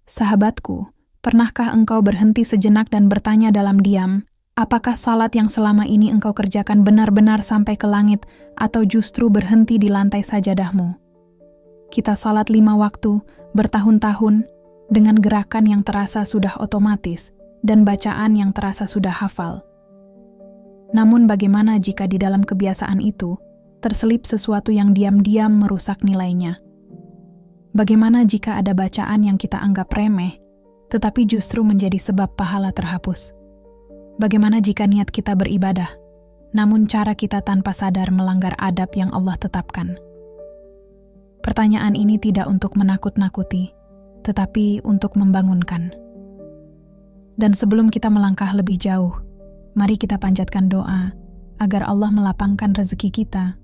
Sahabatku, pernahkah engkau berhenti sejenak dan bertanya dalam diam, apakah salat yang selama ini engkau kerjakan benar-benar sampai ke langit atau justru berhenti di lantai sajadahmu? Kita salat 5 waktu, bertahun-tahun, dengan gerakan yang terasa sudah otomatis dan bacaan yang terasa sudah hafal. Namun bagaimana jika di dalam kebiasaan itu terselip sesuatu yang diam-diam merusak nilainya? Bagaimana jika ada bacaan yang kita anggap remeh, tetapi justru menjadi sebab pahala terhapus? Bagaimana jika niat kita beribadah, namun cara kita tanpa sadar melanggar adab yang Allah tetapkan? Pertanyaan ini tidak untuk menakut-nakuti, tetapi untuk membangunkan. Dan sebelum kita melangkah lebih jauh, mari kita panjatkan doa agar Allah melapangkan rezeki kita,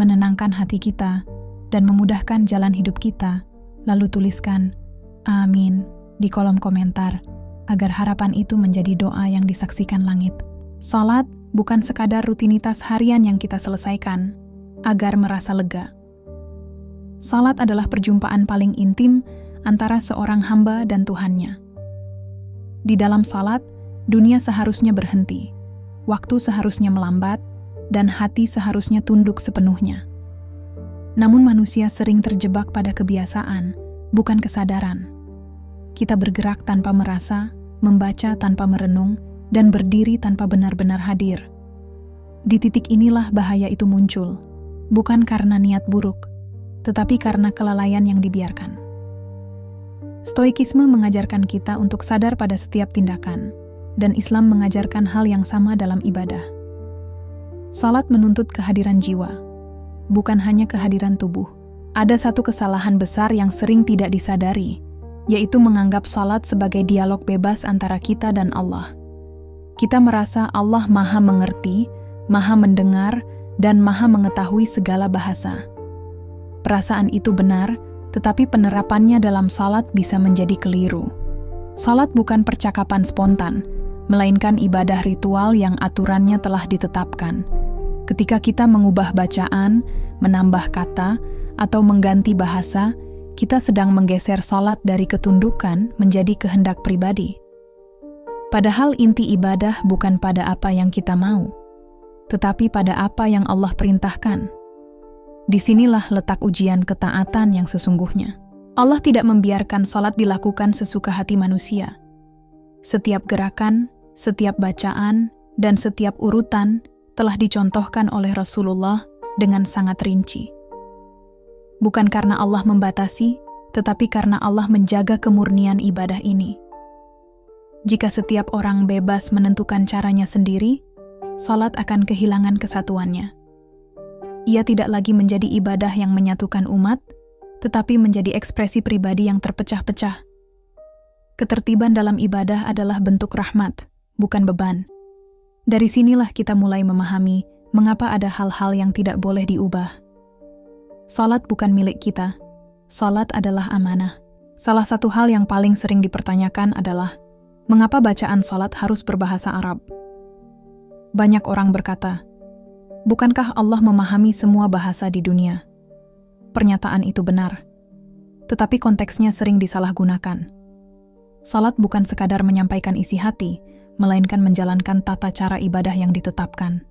menenangkan hati kita, dan memudahkan jalan hidup kita. Lalu tuliskan, amin, di kolom komentar, agar harapan itu menjadi doa yang disaksikan langit. Salat bukan sekadar rutinitas harian yang kita selesaikan, agar merasa lega. Salat adalah perjumpaan paling intim antara seorang hamba dan Tuhannya. Di dalam salat, dunia seharusnya berhenti, waktu seharusnya melambat, dan hati seharusnya tunduk sepenuhnya. Namun manusia sering terjebak pada kebiasaan, bukan kesadaran. Kita bergerak tanpa merasa, membaca tanpa merenung, dan berdiri tanpa benar-benar hadir. Di titik inilah bahaya itu muncul, bukan karena niat buruk, tetapi karena kelalaian yang dibiarkan. Stoikisme mengajarkan kita untuk sadar pada setiap tindakan, dan Islam mengajarkan hal yang sama dalam ibadah. Salat menuntut kehadiran jiwa, bukan hanya kehadiran tubuh. Ada satu kesalahan besar yang sering tidak disadari, yaitu menganggap salat sebagai dialog bebas antara kita dan Allah. Kita merasa Allah Maha Mengerti, Maha Mendengar, dan Maha Mengetahui segala bahasa. Perasaan itu benar, tetapi penerapannya dalam salat bisa menjadi keliru. Salat bukan percakapan spontan, melainkan ibadah ritual yang aturannya telah ditetapkan. Ketika kita mengubah bacaan, menambah kata, atau mengganti bahasa, kita sedang menggeser salat dari ketundukan menjadi kehendak pribadi. Padahal inti ibadah bukan pada apa yang kita mau, tetapi pada apa yang Allah perintahkan. Disinilah letak ujian ketaatan yang sesungguhnya. Allah tidak membiarkan salat dilakukan sesuka hati manusia. Setiap gerakan, setiap bacaan, dan setiap urutan telah dicontohkan oleh Rasulullah dengan sangat rinci. Bukan karena Allah membatasi, tetapi karena Allah menjaga kemurnian ibadah ini. Jika setiap orang bebas menentukan caranya sendiri, salat akan kehilangan kesatuannya. Ia tidak lagi menjadi ibadah yang menyatukan umat, tetapi menjadi ekspresi pribadi yang terpecah-pecah. Ketertiban dalam ibadah adalah bentuk rahmat, bukan beban. Dari sinilah kita mulai memahami mengapa ada hal-hal yang tidak boleh diubah. Salat bukan milik kita. Salat adalah amanah. Salah satu hal yang paling sering dipertanyakan adalah, mengapa bacaan salat harus berbahasa Arab? Banyak orang berkata, bukankah Allah memahami semua bahasa di dunia? Pernyataan itu benar, tetapi konteksnya sering disalahgunakan. Salat bukan sekadar menyampaikan isi hati, melainkan menjalankan tata cara ibadah yang ditetapkan.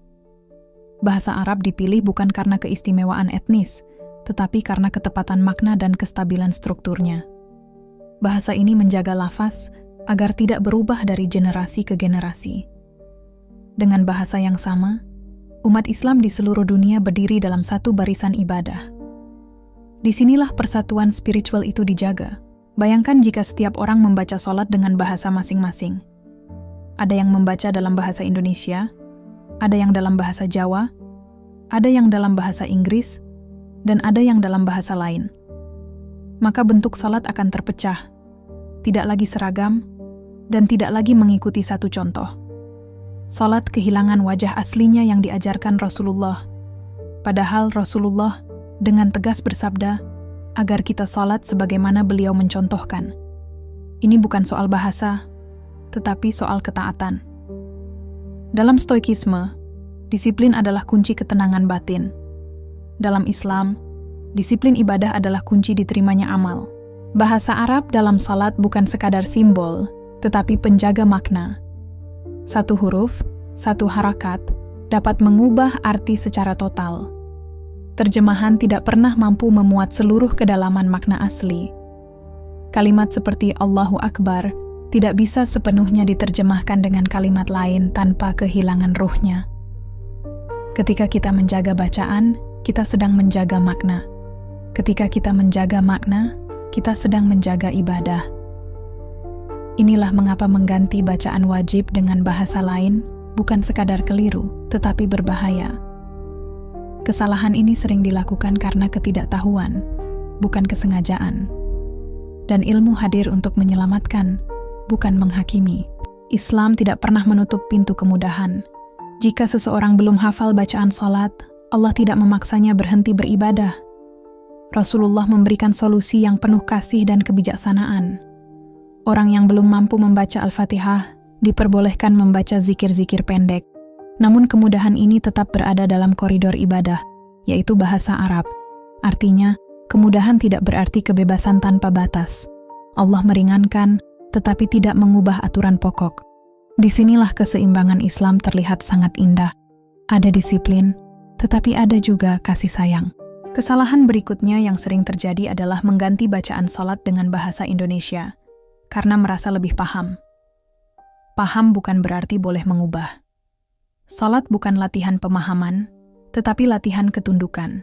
Bahasa Arab dipilih bukan karena keistimewaan etnis, tetapi karena ketepatan makna dan kestabilan strukturnya. Bahasa ini menjaga lafaz agar tidak berubah dari generasi ke generasi. Dengan bahasa yang sama, umat Islam di seluruh dunia berdiri dalam satu barisan ibadah. Disinilah persatuan spiritual itu dijaga. Bayangkan jika setiap orang membaca salat dengan bahasa masing-masing. Ada yang membaca dalam bahasa Indonesia, ada yang dalam bahasa Jawa, ada yang dalam bahasa Inggris, dan ada yang dalam bahasa lain. Maka bentuk salat akan terpecah, tidak lagi seragam, dan tidak lagi mengikuti satu contoh. Salat kehilangan wajah aslinya yang diajarkan Rasulullah. Padahal Rasulullah dengan tegas bersabda agar kita salat sebagaimana beliau mencontohkan. Ini bukan soal bahasa, tetapi soal ketaatan. Dalam stoikisme, disiplin adalah kunci ketenangan batin. Dalam Islam, disiplin ibadah adalah kunci diterimanya amal. Bahasa Arab dalam salat bukan sekadar simbol, tetapi penjaga makna. Satu huruf, satu harakat, dapat mengubah arti secara total. Terjemahan tidak pernah mampu memuat seluruh kedalaman makna asli. Kalimat seperti Allahu Akbar tidak bisa sepenuhnya diterjemahkan dengan kalimat lain tanpa kehilangan ruhnya. Ketika kita menjaga bacaan, kita sedang menjaga makna. Ketika kita menjaga makna, kita sedang menjaga ibadah. Inilah mengapa mengganti bacaan wajib dengan bahasa lain bukan sekadar keliru, tetapi berbahaya. Kesalahan ini sering dilakukan karena ketidaktahuan, bukan kesengajaan. Dan ilmu hadir untuk menyelamatkan, bukan menghakimi. Islam tidak pernah menutup pintu kemudahan. Jika seseorang belum hafal bacaan salat, Allah tidak memaksanya berhenti beribadah. Rasulullah memberikan solusi yang penuh kasih dan kebijaksanaan. Orang yang belum mampu membaca Al-Fatihah diperbolehkan membaca zikir-zikir pendek. Namun kemudahan ini tetap berada dalam koridor ibadah, yaitu bahasa Arab. Artinya, kemudahan tidak berarti kebebasan tanpa batas. Allah meringankan, tetapi tidak mengubah aturan pokok. Disinilah keseimbangan Islam terlihat sangat indah. Ada disiplin, tetapi ada juga kasih sayang. Kesalahan berikutnya yang sering terjadi adalah mengganti bacaan salat dengan bahasa Indonesia, karena merasa lebih paham. Paham bukan berarti boleh mengubah. Salat bukan latihan pemahaman, tetapi latihan ketundukan.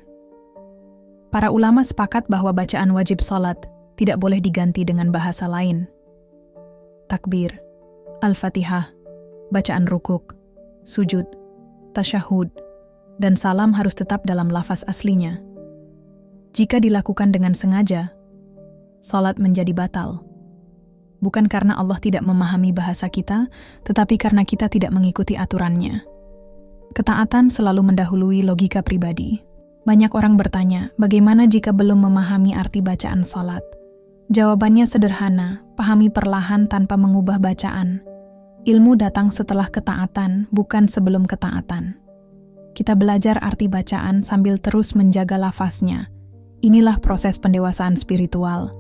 Para ulama sepakat bahwa bacaan wajib salat tidak boleh diganti dengan bahasa lain. Takbir, Al-Fatihah, bacaan rukuk, sujud, tasyahud, dan salam harus tetap dalam lafaz aslinya. Jika dilakukan dengan sengaja, salat menjadi batal. Bukan karena Allah tidak memahami bahasa kita, tetapi karena kita tidak mengikuti aturannya. Ketaatan selalu mendahului logika pribadi. Banyak orang bertanya, bagaimana jika belum memahami arti bacaan salat? Jawabannya sederhana, pahami perlahan tanpa mengubah bacaan. Ilmu datang setelah ketaatan, bukan sebelum ketaatan. Kita belajar arti bacaan sambil terus menjaga lafaznya. Inilah proses pendewasaan spiritual.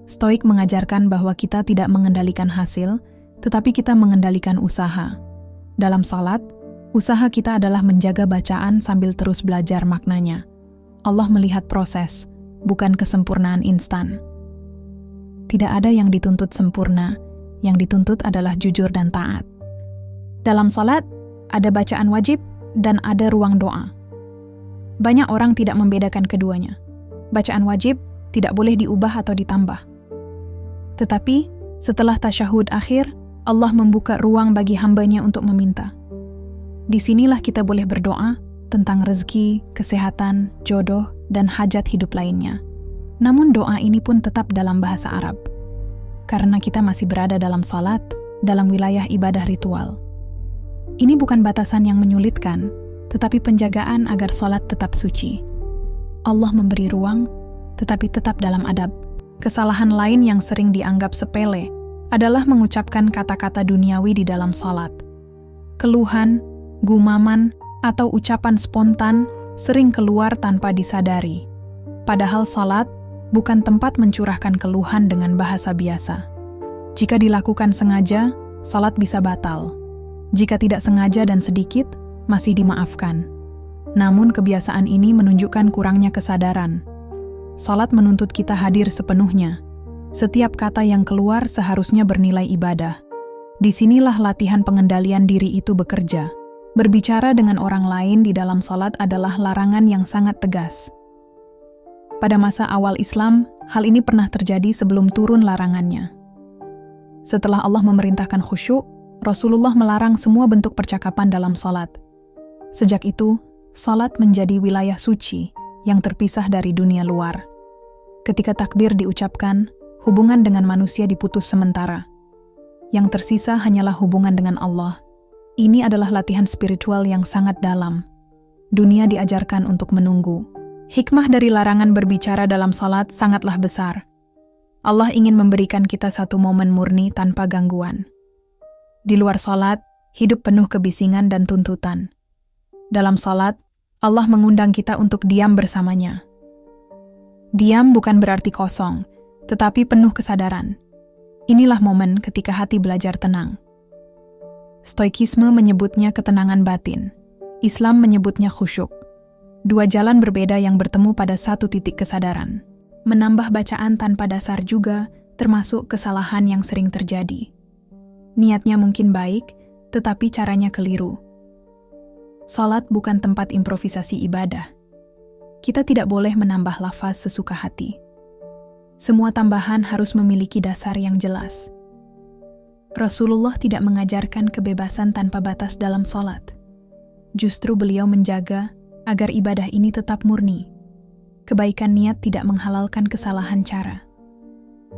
Stoik mengajarkan bahwa kita tidak mengendalikan hasil, tetapi kita mengendalikan usaha. Dalam salat, usaha kita adalah menjaga bacaan sambil terus belajar maknanya. Allah melihat proses, bukan kesempurnaan instan. Tidak ada yang dituntut sempurna, yang dituntut adalah jujur dan taat. Dalam salat, ada bacaan wajib dan ada ruang doa. Banyak orang tidak membedakan keduanya. Bacaan wajib tidak boleh diubah atau ditambah. Tetapi, setelah tasyahud akhir, Allah membuka ruang bagi hambanya untuk meminta. Disinilah kita boleh berdoa tentang rezeki, kesehatan, jodoh, dan hajat hidup lainnya. Namun doa ini pun tetap dalam bahasa Arab. Karena kita masih berada dalam salat, dalam wilayah ibadah ritual. Ini bukan batasan yang menyulitkan, tetapi penjagaan agar salat tetap suci. Allah memberi ruang, tetapi tetap dalam adab. Kesalahan lain yang sering dianggap sepele adalah mengucapkan kata-kata duniawi di dalam salat. Keluhan, gumaman, atau ucapan spontan sering keluar tanpa disadari. Padahal salat bukan tempat mencurahkan keluhan dengan bahasa biasa. Jika dilakukan sengaja, salat bisa batal. Jika tidak sengaja dan sedikit, masih dimaafkan. Namun kebiasaan ini menunjukkan kurangnya kesadaran. Salat menuntut kita hadir sepenuhnya. Setiap kata yang keluar seharusnya bernilai ibadah. Disinilah latihan pengendalian diri itu bekerja. Berbicara dengan orang lain di dalam salat adalah larangan yang sangat tegas. Pada masa awal Islam, hal ini pernah terjadi sebelum turun larangannya. Setelah Allah memerintahkan khusyuk, Rasulullah melarang semua bentuk percakapan dalam salat. Sejak itu, salat menjadi wilayah suci yang terpisah dari dunia luar. Ketika takbir diucapkan, hubungan dengan manusia diputus sementara. Yang tersisa hanyalah hubungan dengan Allah. Ini adalah latihan spiritual yang sangat dalam. Dunia diajarkan untuk menunggu. Hikmah dari larangan berbicara dalam salat sangatlah besar. Allah ingin memberikan kita satu momen murni tanpa gangguan. Di luar salat, hidup penuh kebisingan dan tuntutan. Dalam salat, Allah mengundang kita untuk diam bersamanya. Diam bukan berarti kosong, tetapi penuh kesadaran. Inilah momen ketika hati belajar tenang. Stoikisme menyebutnya ketenangan batin. Islam menyebutnya khusyuk. Dua jalan berbeda yang bertemu pada satu titik kesadaran. Menambah bacaan tanpa dasar juga termasuk kesalahan yang sering terjadi. Niatnya mungkin baik, tetapi caranya keliru. Salat bukan tempat improvisasi ibadah. Kita tidak boleh menambah lafaz sesuka hati. Semua tambahan harus memiliki dasar yang jelas. Rasulullah tidak mengajarkan kebebasan tanpa batas dalam salat. Justru beliau menjaga agar ibadah ini tetap murni. Kebaikan niat tidak menghalalkan kesalahan cara.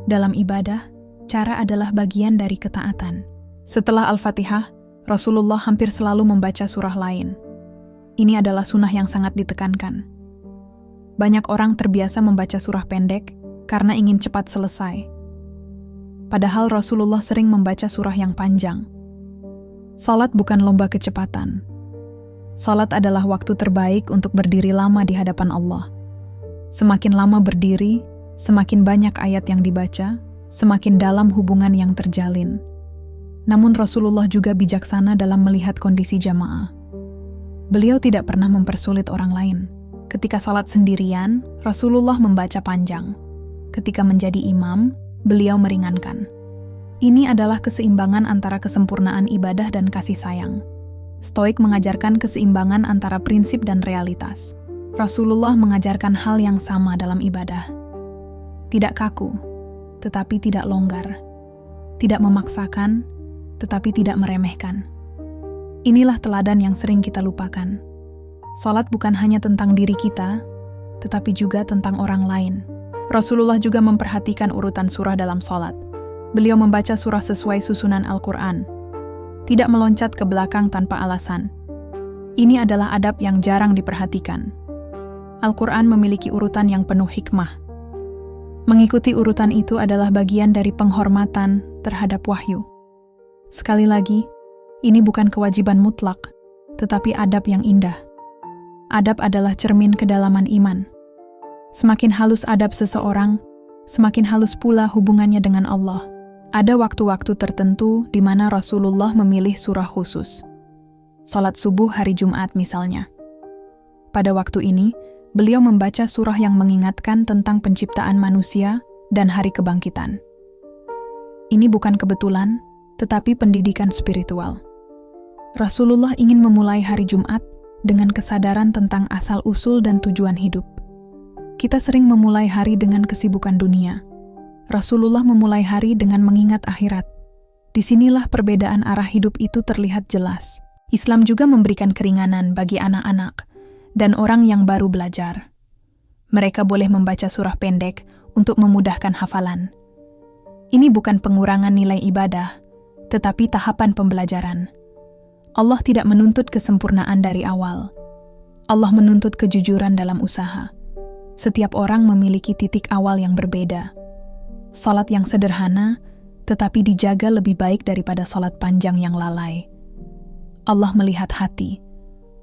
Dalam ibadah, cara adalah bagian dari ketaatan. Setelah Al-Fatihah, Rasulullah hampir selalu membaca surah lain. Ini adalah sunnah yang sangat ditekankan. Banyak orang terbiasa membaca surah pendek karena ingin cepat selesai. Padahal Rasulullah sering membaca surah yang panjang. Salat bukan lomba kecepatan. Salat adalah waktu terbaik untuk berdiri lama di hadapan Allah. Semakin lama berdiri, semakin banyak ayat yang dibaca, semakin dalam hubungan yang terjalin. Namun Rasulullah juga bijaksana dalam melihat kondisi jamaah. Beliau tidak pernah mempersulit orang lain. Ketika salat sendirian, Rasulullah membaca panjang. Ketika menjadi imam, beliau meringankan. Ini adalah keseimbangan antara kesempurnaan ibadah dan kasih sayang. Stoik mengajarkan keseimbangan antara prinsip dan realitas. Rasulullah mengajarkan hal yang sama dalam ibadah. Tidak kaku, tetapi tidak longgar. Tidak memaksakan, tetapi tidak meremehkan. Inilah teladan yang sering kita lupakan. Salat bukan hanya tentang diri kita, tetapi juga tentang orang lain. Rasulullah juga memperhatikan urutan surah dalam salat. Beliau membaca surah sesuai susunan Al-Quran. Tidak meloncat ke belakang tanpa alasan. Ini adalah adab yang jarang diperhatikan. Al-Quran memiliki urutan yang penuh hikmah. Mengikuti urutan itu adalah bagian dari penghormatan terhadap wahyu. Sekali lagi, ini bukan kewajiban mutlak, tetapi adab yang indah. Adab adalah cermin kedalaman iman. Semakin halus adab seseorang, semakin halus pula hubungannya dengan Allah. Ada waktu-waktu tertentu di mana Rasulullah memilih surah khusus. Salat subuh hari Jumat misalnya. Pada waktu ini, beliau membaca surah yang mengingatkan tentang penciptaan manusia dan hari kebangkitan. Ini bukan kebetulan, tetapi pendidikan spiritual. Rasulullah ingin memulai hari Jumat dengan kesadaran tentang asal-usul dan tujuan hidup. Kita sering memulai hari dengan kesibukan dunia. Rasulullah memulai hari dengan mengingat akhirat. Disinilah perbedaan arah hidup itu terlihat jelas. Islam juga memberikan keringanan bagi anak-anak dan orang yang baru belajar. Mereka boleh membaca surah pendek untuk memudahkan hafalan. Ini bukan pengurangan nilai ibadah, tetapi tahapan pembelajaran. Allah tidak menuntut kesempurnaan dari awal. Allah menuntut kejujuran dalam usaha. Setiap orang memiliki titik awal yang berbeda. Salat yang sederhana, tetapi dijaga lebih baik daripada salat panjang yang lalai. Allah melihat hati,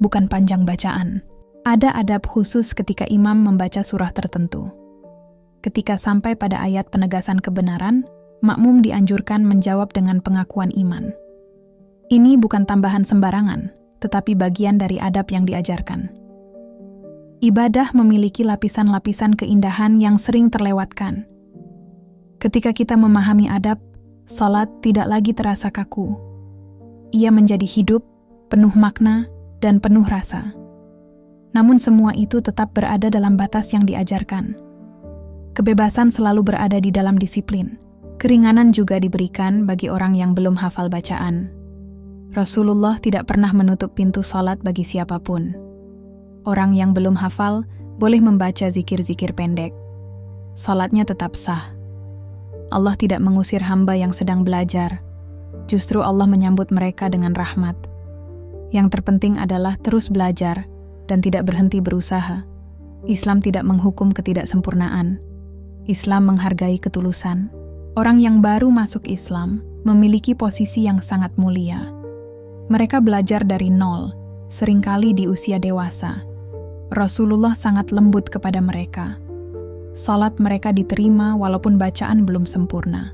bukan panjang bacaan. Ada adab khusus ketika imam membaca surah tertentu. Ketika sampai pada ayat penegasan kebenaran, makmum dianjurkan menjawab dengan pengakuan iman. Ini bukan tambahan sembarangan, tetapi bagian dari adab yang diajarkan. Ibadah memiliki lapisan-lapisan keindahan yang sering terlewatkan. Ketika kita memahami adab, salat tidak lagi terasa kaku. Ia menjadi hidup, penuh makna, dan penuh rasa. Namun semua itu tetap berada dalam batas yang diajarkan. Kebebasan selalu berada di dalam disiplin. Keringanan juga diberikan bagi orang yang belum hafal bacaan. Rasulullah tidak pernah menutup pintu salat bagi siapapun. Orang yang belum hafal boleh membaca zikir-zikir pendek. Salatnya tetap sah. Allah tidak mengusir hamba yang sedang belajar. Justru Allah menyambut mereka dengan rahmat. Yang terpenting adalah terus belajar dan tidak berhenti berusaha. Islam tidak menghukum ketidaksempurnaan. Islam menghargai ketulusan. Orang yang baru masuk Islam memiliki posisi yang sangat mulia. Mereka belajar dari nol, seringkali di usia dewasa. Rasulullah sangat lembut kepada mereka. salat mereka diterima walaupun bacaan belum sempurna.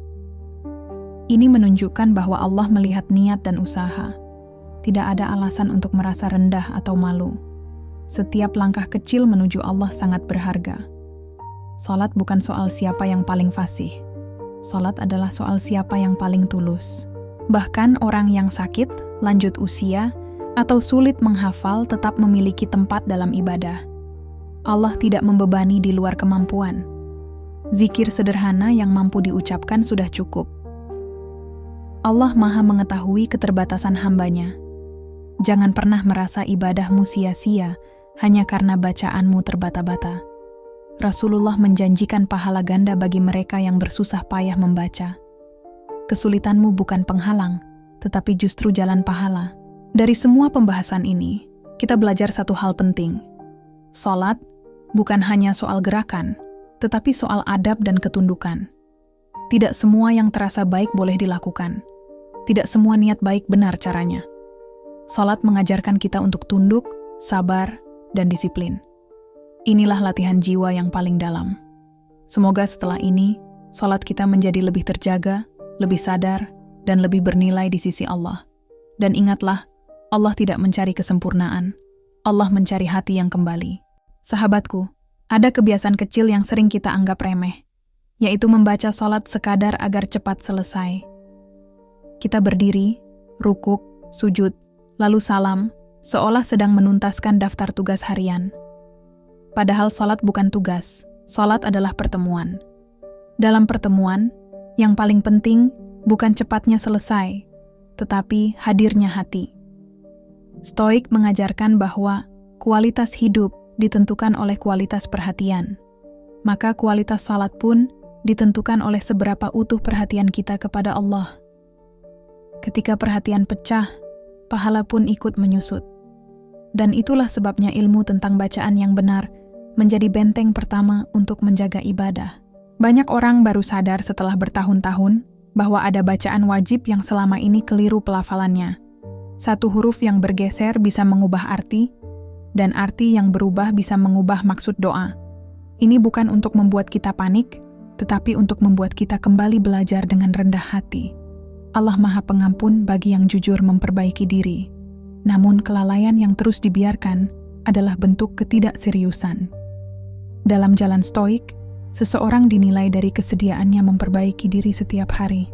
Ini menunjukkan bahwa Allah melihat niat dan usaha. Tidak ada alasan untuk merasa rendah atau malu. Setiap langkah kecil menuju Allah sangat berharga. Salat bukan soal siapa yang paling fasih. Salat adalah soal siapa yang paling tulus. Bahkan orang yang sakit, lanjut usia, atau sulit menghafal tetap memiliki tempat dalam ibadah. Allah tidak membebani di luar kemampuan. Zikir sederhana yang mampu diucapkan sudah cukup. Allah Maha mengetahui keterbatasan hambanya. Jangan pernah merasa ibadahmu sia-sia hanya karena bacaanmu terbata-bata. Rasulullah menjanjikan pahala ganda bagi mereka yang bersusah payah membaca. Kesulitanmu bukan penghalang, tetapi justru jalan pahala. Dari semua pembahasan ini, kita belajar satu hal penting. Salat bukan hanya soal gerakan, tetapi soal adab dan ketundukan. Tidak semua yang terasa baik boleh dilakukan. Tidak semua niat baik benar caranya. Salat mengajarkan kita untuk tunduk, sabar, dan disiplin. Inilah latihan jiwa yang paling dalam. Semoga setelah ini, salat kita menjadi lebih terjaga, lebih sadar, dan lebih bernilai di sisi Allah. Dan ingatlah, Allah tidak mencari kesempurnaan. Allah mencari hati yang kembali. Sahabatku, ada kebiasaan kecil yang sering kita anggap remeh, yaitu membaca salat sekadar agar cepat selesai. Kita berdiri, rukuk, sujud, lalu salam, seolah sedang menuntaskan daftar tugas harian. Padahal salat bukan tugas, salat adalah pertemuan. Dalam pertemuan, yang paling penting bukan cepatnya selesai, tetapi hadirnya hati. Stoik mengajarkan bahwa kualitas hidup ditentukan oleh kualitas perhatian. Maka kualitas salat pun ditentukan oleh seberapa utuh perhatian kita kepada Allah. Ketika perhatian pecah, pahala pun ikut menyusut. Dan itulah sebabnya ilmu tentang bacaan yang benar menjadi benteng pertama untuk menjaga ibadah. Banyak orang baru sadar setelah bertahun-tahun bahwa ada bacaan wajib yang selama ini keliru pelafalannya. Satu huruf yang bergeser bisa mengubah arti, dan arti yang berubah bisa mengubah maksud doa. Ini bukan untuk membuat kita panik, tetapi untuk membuat kita kembali belajar dengan rendah hati. Allah Maha Pengampun bagi yang jujur memperbaiki diri. Namun kelalaian yang terus dibiarkan adalah bentuk ketidakseriusan. Dalam jalan stoik, seseorang dinilai dari kesediaannya memperbaiki diri setiap hari.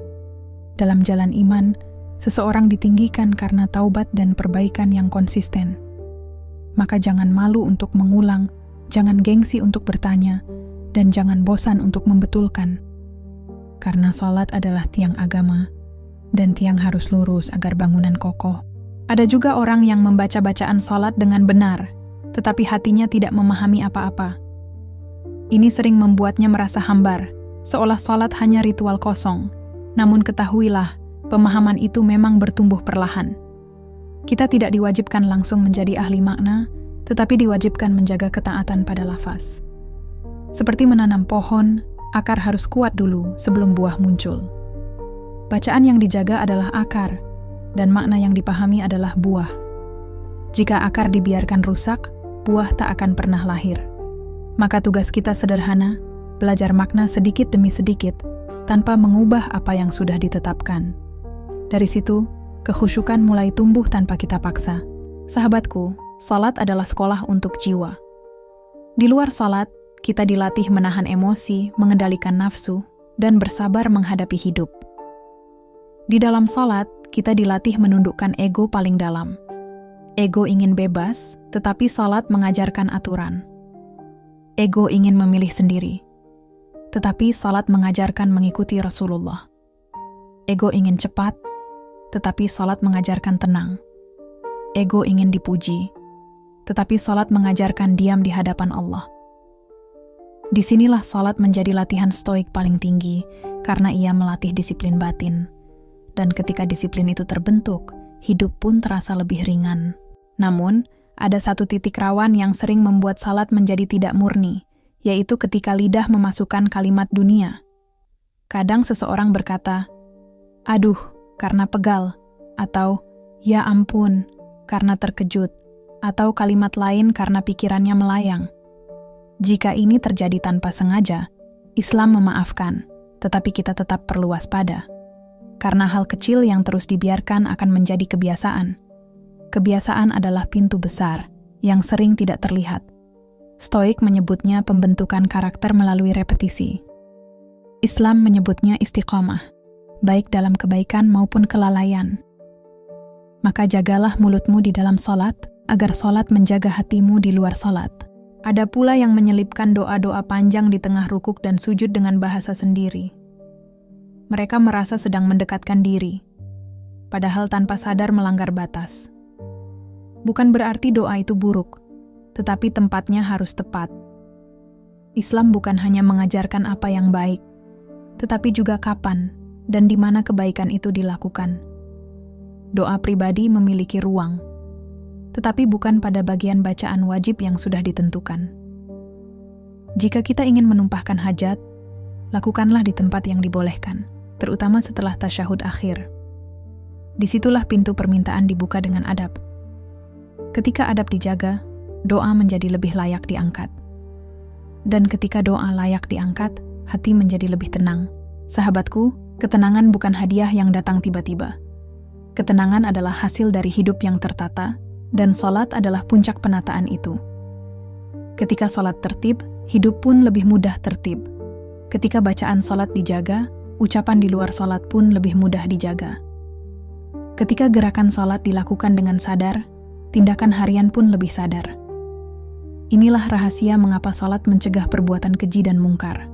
Dalam jalan iman, seseorang ditinggikan karena taubat dan perbaikan yang konsisten. Maka jangan malu untuk mengulang, jangan gengsi untuk bertanya, dan jangan bosan untuk membetulkan. Karena salat adalah tiang agama, dan tiang harus lurus agar bangunan kokoh. Ada juga orang yang membaca bacaan salat dengan benar, tetapi hatinya tidak memahami apa-apa. Ini sering membuatnya merasa hambar, seolah salat hanya ritual kosong. Namun ketahuilah, pemahaman itu memang bertumbuh perlahan. Kita tidak diwajibkan langsung menjadi ahli makna, tetapi diwajibkan menjaga ketaatan pada lafaz. Seperti menanam pohon, akar harus kuat dulu sebelum buah muncul. Bacaan yang dijaga adalah akar, dan makna yang dipahami adalah buah. Jika akar dibiarkan rusak, buah tak akan pernah lahir. Maka tugas kita sederhana, belajar makna sedikit demi sedikit, tanpa mengubah apa yang sudah ditetapkan. Dari situ, kekhusyukan mulai tumbuh tanpa kita paksa. Sahabatku, salat adalah sekolah untuk jiwa. Di luar salat, kita dilatih menahan emosi, mengendalikan nafsu, dan bersabar menghadapi hidup. Di dalam salat, kita dilatih menundukkan ego paling dalam. Ego ingin bebas, tetapi salat mengajarkan aturan. Ego ingin memilih sendiri, tetapi salat mengajarkan mengikuti Rasulullah. Ego ingin cepat, tetapi salat mengajarkan tenang. Ego ingin dipuji, tetapi salat mengajarkan diam di hadapan Allah. Disinilah salat menjadi latihan stoik paling tinggi, karena ia melatih disiplin batin. Dan ketika disiplin itu terbentuk, hidup pun terasa lebih ringan. Namun, ada satu titik rawan yang sering membuat salat menjadi tidak murni, yaitu ketika lidah memasukkan kalimat dunia. Kadang seseorang berkata, "Aduh, karena pegal," atau "Ya ampun, karena terkejut," atau kalimat lain karena pikirannya melayang. Jika ini terjadi tanpa sengaja, Islam memaafkan, tetapi kita tetap perlu waspada. Karena hal kecil yang terus dibiarkan akan menjadi kebiasaan. Kebiasaan adalah pintu besar yang sering tidak terlihat. Stoik menyebutnya pembentukan karakter melalui repetisi. Islam menyebutnya istiqomah, baik dalam kebaikan maupun kelalaian. Maka jagalah mulutmu di dalam sholat, agar sholat menjaga hatimu di luar sholat. Ada pula yang menyelipkan doa-doa panjang di tengah rukuk dan sujud dengan bahasa sendiri. Mereka merasa sedang mendekatkan diri, padahal tanpa sadar melanggar batas. Bukan berarti doa itu buruk, tetapi tempatnya harus tepat. Islam bukan hanya mengajarkan apa yang baik, tetapi juga kapan dan di mana kebaikan itu dilakukan. Doa pribadi memiliki ruang, tetapi bukan pada bagian bacaan wajib yang sudah ditentukan. Jika kita ingin menumpahkan hajat, lakukanlah di tempat yang dibolehkan, terutama setelah tasyahud akhir. Disitulah pintu permintaan dibuka dengan adab. Ketika adab dijaga, doa menjadi lebih layak diangkat. Dan ketika doa layak diangkat, hati menjadi lebih tenang. Sahabatku, ketenangan bukan hadiah yang datang tiba-tiba. Ketenangan adalah hasil dari hidup yang tertata, dan sholat adalah puncak penataan itu. Ketika sholat tertib, hidup pun lebih mudah tertib. Ketika bacaan sholat dijaga, ucapan di luar sholat pun lebih mudah dijaga. Ketika gerakan sholat dilakukan dengan sadar, tindakan harian pun lebih sadar. Inilah rahasia mengapa sholat mencegah perbuatan keji dan mungkar.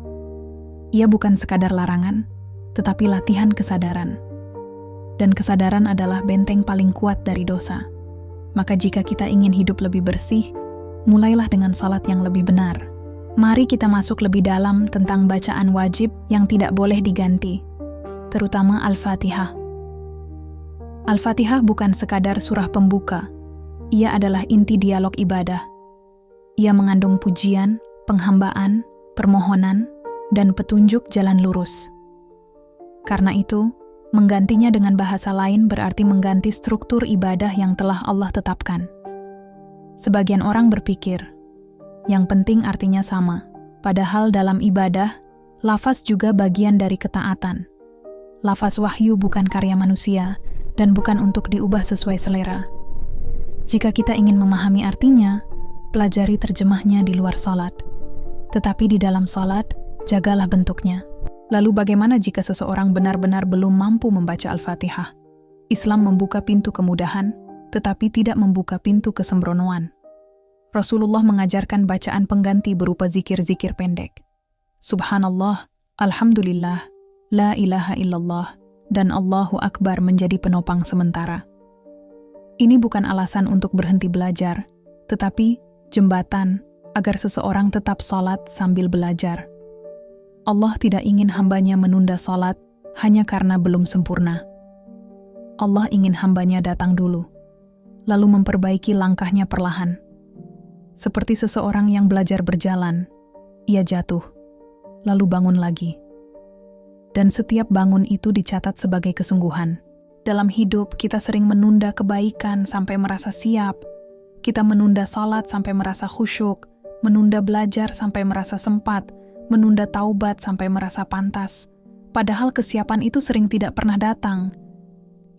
Ia bukan sekadar larangan, tetapi latihan kesadaran. Dan kesadaran adalah benteng paling kuat dari dosa. Maka jika kita ingin hidup lebih bersih, mulailah dengan salat yang lebih benar. Mari kita masuk lebih dalam tentang bacaan wajib yang tidak boleh diganti, terutama Al-Fatihah. Al-Fatihah bukan sekadar surah pembuka, ia adalah inti dialog ibadah. Ia mengandung pujian, penghambaan, permohonan, dan petunjuk jalan lurus. Karena itu, menggantinya dengan bahasa lain berarti mengganti struktur ibadah yang telah Allah tetapkan. Sebagian orang berpikir, yang penting artinya sama. Padahal dalam ibadah, lafaz juga bagian dari ketaatan. Lafaz wahyu bukan karya manusia, dan bukan untuk diubah sesuai selera. Jika kita ingin memahami artinya, pelajari terjemahnya di luar salat. Tetapi di dalam salat, jagalah bentuknya. Lalu bagaimana jika seseorang benar-benar belum mampu membaca Al-Fatihah? Islam membuka pintu kemudahan, tetapi tidak membuka pintu kesembronoan. Rasulullah mengajarkan bacaan pengganti berupa zikir-zikir pendek. Subhanallah, Alhamdulillah, La ilaha illallah, dan Allahu Akbar menjadi penopang sementara. Ini bukan alasan untuk berhenti belajar, tetapi jembatan agar seseorang tetap salat sambil belajar. Allah tidak ingin hambanya menunda salat hanya karena belum sempurna. Allah ingin hambanya datang dulu, lalu memperbaiki langkahnya perlahan. Seperti seseorang yang belajar berjalan, ia jatuh, lalu bangun lagi. Dan setiap bangun itu dicatat sebagai kesungguhan. Dalam hidup, kita sering menunda kebaikan sampai merasa siap. Kita menunda salat sampai merasa khusyuk, menunda belajar sampai merasa sempat, menunda taubat sampai merasa pantas. Padahal kesiapan itu sering tidak pernah datang.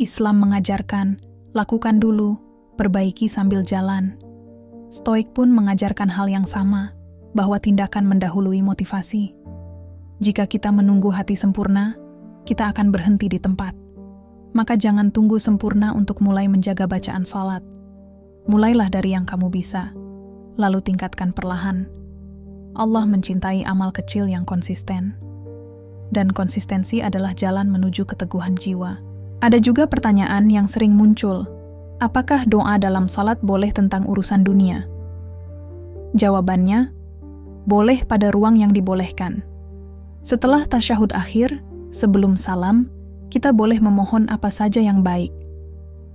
Islam mengajarkan, lakukan dulu, perbaiki sambil jalan. Stoik pun mengajarkan hal yang sama, bahwa tindakan mendahului motivasi. Jika kita menunggu hati sempurna, kita akan berhenti di tempat. Maka jangan tunggu sempurna untuk mulai menjaga bacaan salat. Mulailah dari yang kamu bisa, lalu tingkatkan perlahan. Allah mencintai amal kecil yang konsisten. Dan konsistensi adalah jalan menuju keteguhan jiwa. Ada juga pertanyaan yang sering muncul, apakah doa dalam salat boleh tentang urusan dunia? Jawabannya, boleh pada ruang yang dibolehkan. Setelah tasyahud akhir, sebelum salam, kita boleh memohon apa saja yang baik.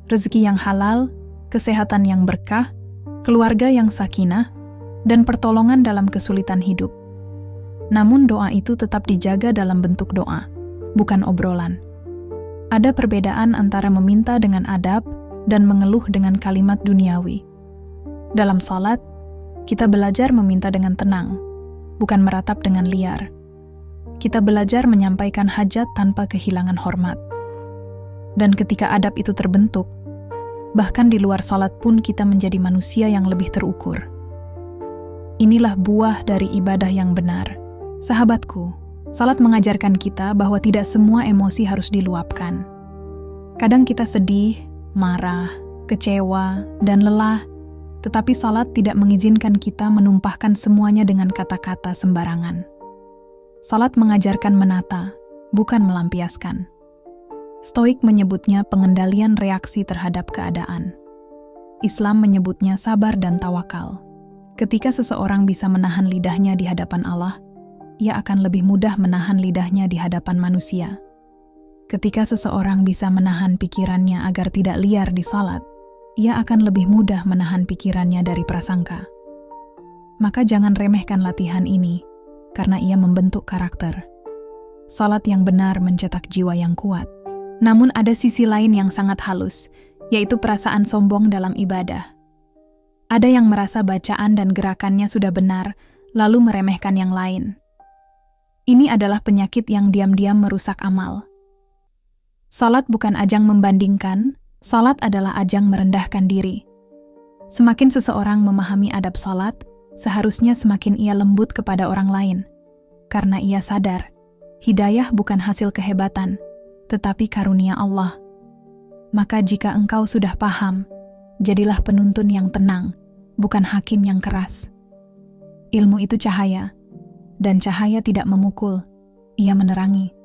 Rezeki yang halal, kesehatan yang berkah, keluarga yang sakinah, dan pertolongan dalam kesulitan hidup. Namun doa itu tetap dijaga dalam bentuk doa, bukan obrolan. Ada perbedaan antara meminta dengan adab dan mengeluh dengan kalimat duniawi. Dalam salat, Kita belajar meminta dengan tenang, bukan meratap dengan liar. Kita belajar menyampaikan hajat tanpa kehilangan hormat. Dan ketika adab itu terbentuk, bahkan di luar salat pun kita menjadi manusia yang lebih terukur. Inilah buah dari ibadah yang benar. Sahabatku, salat mengajarkan kita bahwa tidak semua emosi harus diluapkan. Kadang kita sedih, marah, kecewa, dan lelah, tetapi salat tidak mengizinkan kita menumpahkan semuanya dengan kata-kata sembarangan. Salat mengajarkan menata, bukan melampiaskan. Stoik menyebutnya pengendalian reaksi terhadap keadaan. Islam menyebutnya sabar dan tawakal. Ketika seseorang bisa menahan lidahnya di hadapan Allah, ia akan lebih mudah menahan lidahnya di hadapan manusia. Ketika seseorang bisa menahan pikirannya agar tidak liar di salat, ia akan lebih mudah menahan pikirannya dari prasangka. Maka jangan remehkan latihan ini, karena ia membentuk karakter. Salat yang benar mencetak jiwa yang kuat. Namun ada sisi lain yang sangat halus, yaitu perasaan sombong dalam ibadah. Ada yang merasa bacaan dan gerakannya sudah benar, lalu meremehkan yang lain. Ini adalah penyakit yang diam-diam merusak amal. Salat bukan ajang membandingkan, salat adalah ajang merendahkan diri. Semakin seseorang memahami adab salat, seharusnya semakin ia lembut kepada orang lain. Karena ia sadar, hidayah bukan hasil kehebatan, tetapi karunia Allah. Maka jika engkau sudah paham, jadilah penuntun yang tenang, bukan hakim yang keras. Ilmu itu cahaya, dan cahaya tidak memukul, ia menerangi.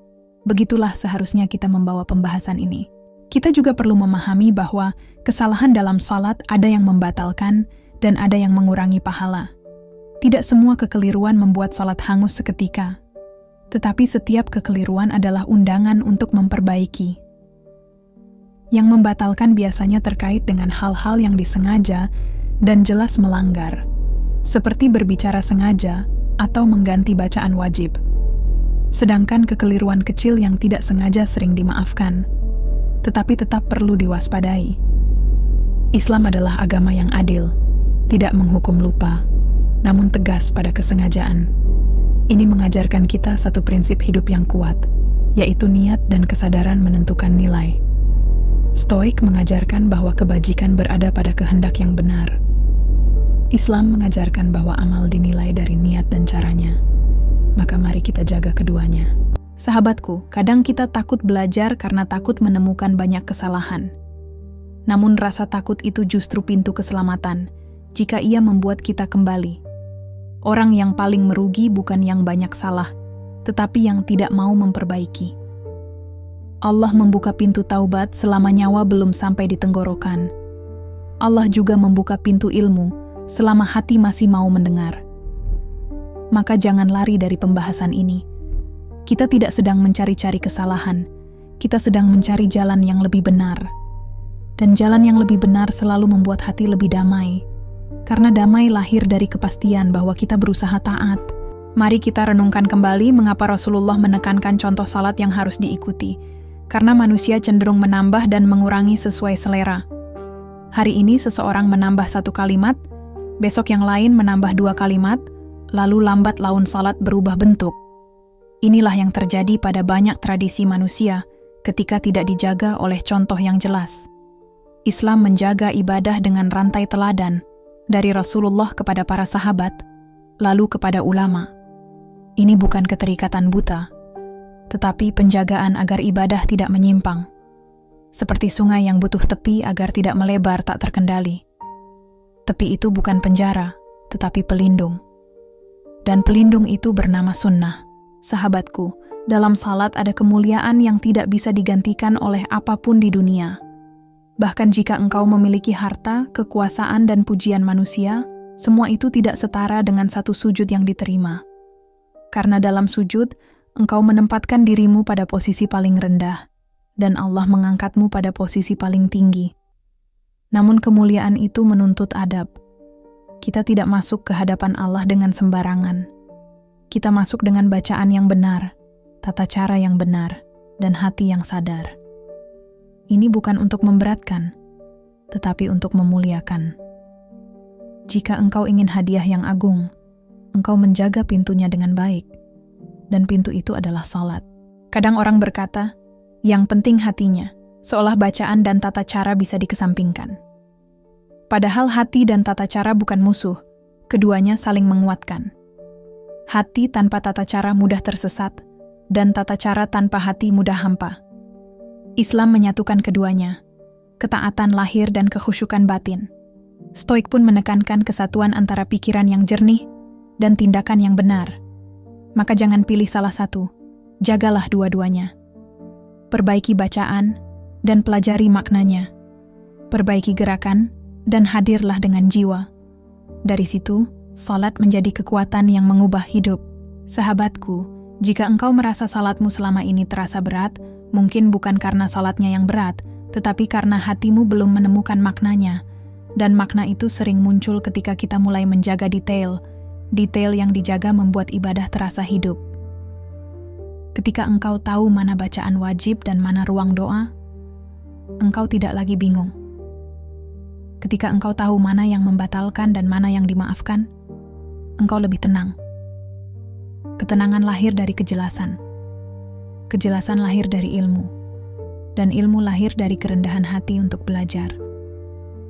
Begitulah seharusnya kita membawa pembahasan ini. Kita juga perlu memahami bahwa kesalahan dalam salat ada yang membatalkan dan ada yang mengurangi pahala. Tidak semua kekeliruan membuat salat hangus seketika, tetapi setiap kekeliruan adalah undangan untuk memperbaiki. Yang membatalkan biasanya terkait dengan hal-hal yang disengaja dan jelas melanggar, seperti berbicara sengaja atau mengganti bacaan wajib. Sedangkan kekeliruan kecil yang tidak sengaja sering dimaafkan, tetapi tetap perlu diwaspadai. Islam adalah agama yang adil, tidak menghukum lupa, namun tegas pada kesengajaan. Ini mengajarkan kita satu prinsip hidup yang kuat, yaitu niat dan kesadaran menentukan nilai. Stoik mengajarkan bahwa kebajikan berada pada kehendak yang benar. Islam mengajarkan bahwa amal dinilai dari niat dan caranya. Maka mari kita jaga keduanya. Sahabatku, kadang kita takut belajar karena takut menemukan banyak kesalahan. Namun rasa takut itu justru pintu keselamatan, jika ia membuat kita kembali. Orang yang paling merugi bukan yang banyak salah, tetapi yang tidak mau memperbaiki. Allah membuka pintu taubat selama nyawa belum sampai di tenggorokan. Allah juga membuka pintu ilmu selama hati masih mau mendengar. Maka jangan lari dari pembahasan ini. Kita tidak sedang mencari-cari kesalahan, kita sedang mencari jalan yang lebih benar. Dan jalan yang lebih benar selalu membuat hati lebih damai. Karena damai lahir dari kepastian bahwa kita berusaha taat. Mari kita renungkan kembali mengapa Rasulullah menekankan contoh salat yang harus diikuti. Karena manusia cenderung menambah dan mengurangi sesuai selera. Hari ini seseorang menambah 1 kalimat, besok yang lain menambah 2 kalimat, lalu lambat laun salat berubah bentuk. Inilah yang terjadi pada banyak tradisi manusia ketika tidak dijaga oleh contoh yang jelas. Islam menjaga ibadah dengan rantai teladan, dari Rasulullah kepada para sahabat, lalu kepada ulama. Ini bukan keterikatan buta, tetapi penjagaan agar ibadah tidak menyimpang. Seperti sungai yang butuh tepi agar tidak melebar tak terkendali. Tepi itu bukan penjara, tetapi pelindung. Dan pelindung itu bernama sunnah. Sahabatku, dalam salat ada kemuliaan yang tidak bisa digantikan oleh apapun di dunia. Bahkan jika engkau memiliki harta, kekuasaan, dan pujian manusia, semua itu tidak setara dengan satu sujud yang diterima. Karena dalam sujud, engkau menempatkan dirimu pada posisi paling rendah, dan Allah mengangkatmu pada posisi paling tinggi. Namun kemuliaan itu menuntut adab. Kita tidak masuk ke hadapan Allah dengan sembarangan. Kita masuk dengan bacaan yang benar, tata cara yang benar, dan hati yang sadar. Ini bukan untuk memberatkan, tetapi untuk memuliakan. Jika engkau ingin hadiah yang agung, engkau menjaga pintunya dengan baik. Dan pintu itu adalah salat. Kadang orang berkata, yang penting hatinya, seolah bacaan dan tata cara bisa dikesampingkan. Padahal hati dan tata cara bukan musuh, keduanya saling menguatkan. Hati tanpa tata cara mudah tersesat, dan tata cara tanpa hati mudah hampa. Islam menyatukan keduanya, ketaatan lahir dan kekhusyukan batin. Stoik pun menekankan kesatuan antara pikiran yang jernih dan tindakan yang benar. Maka jangan pilih salah satu, jagalah dua-duanya. Perbaiki bacaan dan pelajari maknanya. Perbaiki gerakan dan hadirlah dengan jiwa. Dari situ, salat menjadi kekuatan yang mengubah hidup. Sahabatku, jika engkau merasa salatmu selama ini terasa berat, mungkin bukan karena salatnya yang berat, tetapi karena hatimu belum menemukan maknanya. Dan makna itu sering muncul ketika kita mulai menjaga detail. Detail yang dijaga membuat ibadah terasa hidup. Ketika engkau tahu mana bacaan wajib dan mana ruang doa, engkau tidak lagi bingung. Ketika engkau tahu mana yang membatalkan dan mana yang dimaafkan, engkau lebih tenang. Ketenangan lahir dari kejelasan. Kejelasan lahir dari ilmu. Dan ilmu lahir dari kerendahan hati untuk belajar.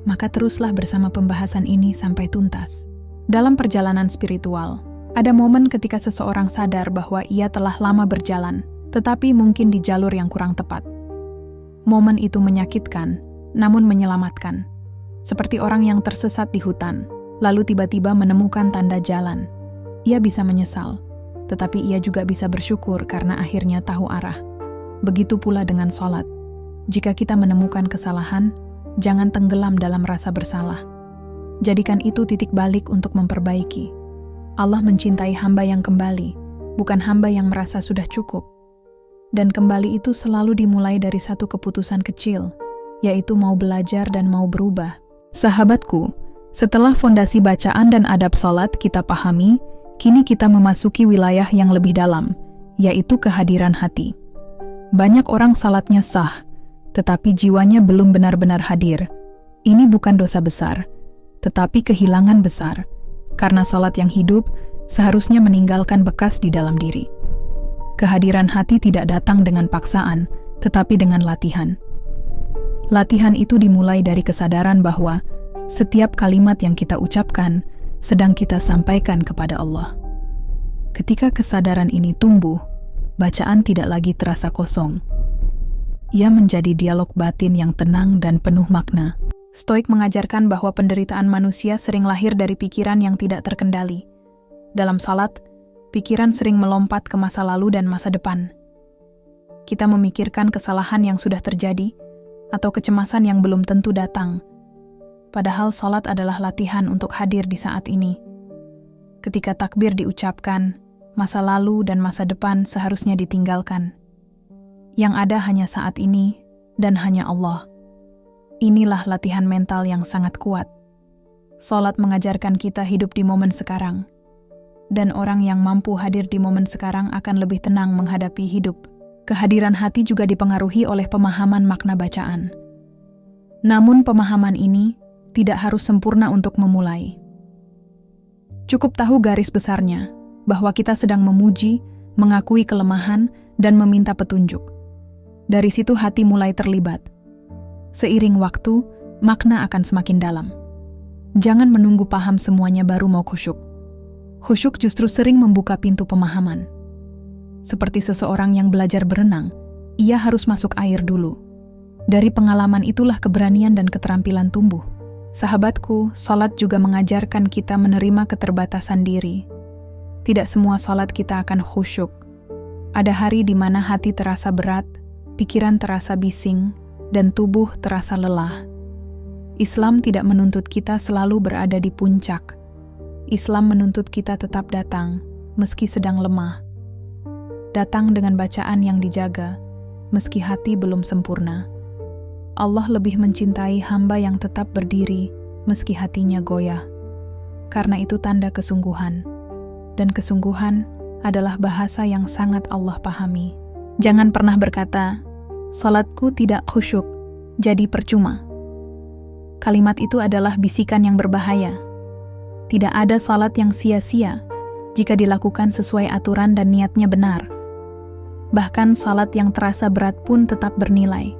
Maka teruslah bersama pembahasan ini sampai tuntas. Dalam perjalanan spiritual, ada momen ketika seseorang sadar bahwa ia telah lama berjalan, tetapi mungkin di jalur yang kurang tepat. Momen itu menyakitkan, namun menyelamatkan. Seperti orang yang tersesat di hutan, lalu tiba-tiba menemukan tanda jalan. Ia bisa menyesal, tetapi ia juga bisa bersyukur karena akhirnya tahu arah. Begitu pula dengan sholat. Jika kita menemukan kesalahan, jangan tenggelam dalam rasa bersalah. Jadikan itu titik balik untuk memperbaiki. Allah mencintai hamba yang kembali, bukan hamba yang merasa sudah cukup. Dan kembali itu selalu dimulai dari satu keputusan kecil, yaitu mau belajar dan mau berubah. Sahabatku, setelah fondasi bacaan dan adab salat kita pahami, kini kita memasuki wilayah yang lebih dalam, yaitu kehadiran hati. Banyak orang salatnya sah, tetapi jiwanya belum benar-benar hadir. Ini bukan dosa besar, tetapi kehilangan besar, karena salat yang hidup seharusnya meninggalkan bekas di dalam diri. Kehadiran hati tidak datang dengan paksaan, tetapi dengan latihan. Latihan itu dimulai dari kesadaran bahwa setiap kalimat yang kita ucapkan sedang kita sampaikan kepada Allah. Ketika kesadaran ini tumbuh, bacaan tidak lagi terasa kosong. Ia menjadi dialog batin yang tenang dan penuh makna. Stoik mengajarkan bahwa penderitaan manusia sering lahir dari pikiran yang tidak terkendali. Dalam salat, pikiran sering melompat ke masa lalu dan masa depan. Kita memikirkan kesalahan yang sudah terjadi atau kecemasan yang belum tentu datang. Padahal salat adalah latihan untuk hadir di saat ini. Ketika takbir diucapkan, masa lalu dan masa depan seharusnya ditinggalkan. Yang ada hanya saat ini dan hanya Allah. Inilah latihan mental yang sangat kuat. Salat mengajarkan kita hidup di momen sekarang. Dan orang yang mampu hadir di momen sekarang akan lebih tenang menghadapi hidup. Kehadiran hati juga dipengaruhi oleh pemahaman makna bacaan. Namun pemahaman ini tidak harus sempurna untuk memulai. Cukup tahu garis besarnya, bahwa kita sedang memuji, mengakui kelemahan, dan meminta petunjuk. Dari situ hati mulai terlibat. Seiring waktu, makna akan semakin dalam. Jangan menunggu paham semuanya baru mau khusyuk. Khusyuk justru sering membuka pintu pemahaman. Seperti seseorang yang belajar berenang, ia harus masuk air dulu. Dari pengalaman itulah keberanian dan keterampilan tumbuh. Sahabatku, salat juga mengajarkan kita menerima keterbatasan diri. Tidak semua salat kita akan khusyuk. Ada hari di mana hati terasa berat, pikiran terasa bising, dan tubuh terasa lelah. Islam tidak menuntut kita selalu berada di puncak. Islam menuntut kita tetap datang, meski sedang lemah. Datang dengan bacaan yang dijaga, meski hati belum sempurna. Allah lebih mencintai hamba yang tetap berdiri, meski hatinya goyah. Karena itu tanda kesungguhan. Dan kesungguhan adalah bahasa yang sangat Allah pahami. Jangan pernah berkata, salatku tidak khusyuk, jadi percuma. Kalimat itu adalah bisikan yang berbahaya. Tidak ada salat yang sia-sia jika dilakukan sesuai aturan dan niatnya benar. Bahkan salat yang terasa berat pun tetap bernilai.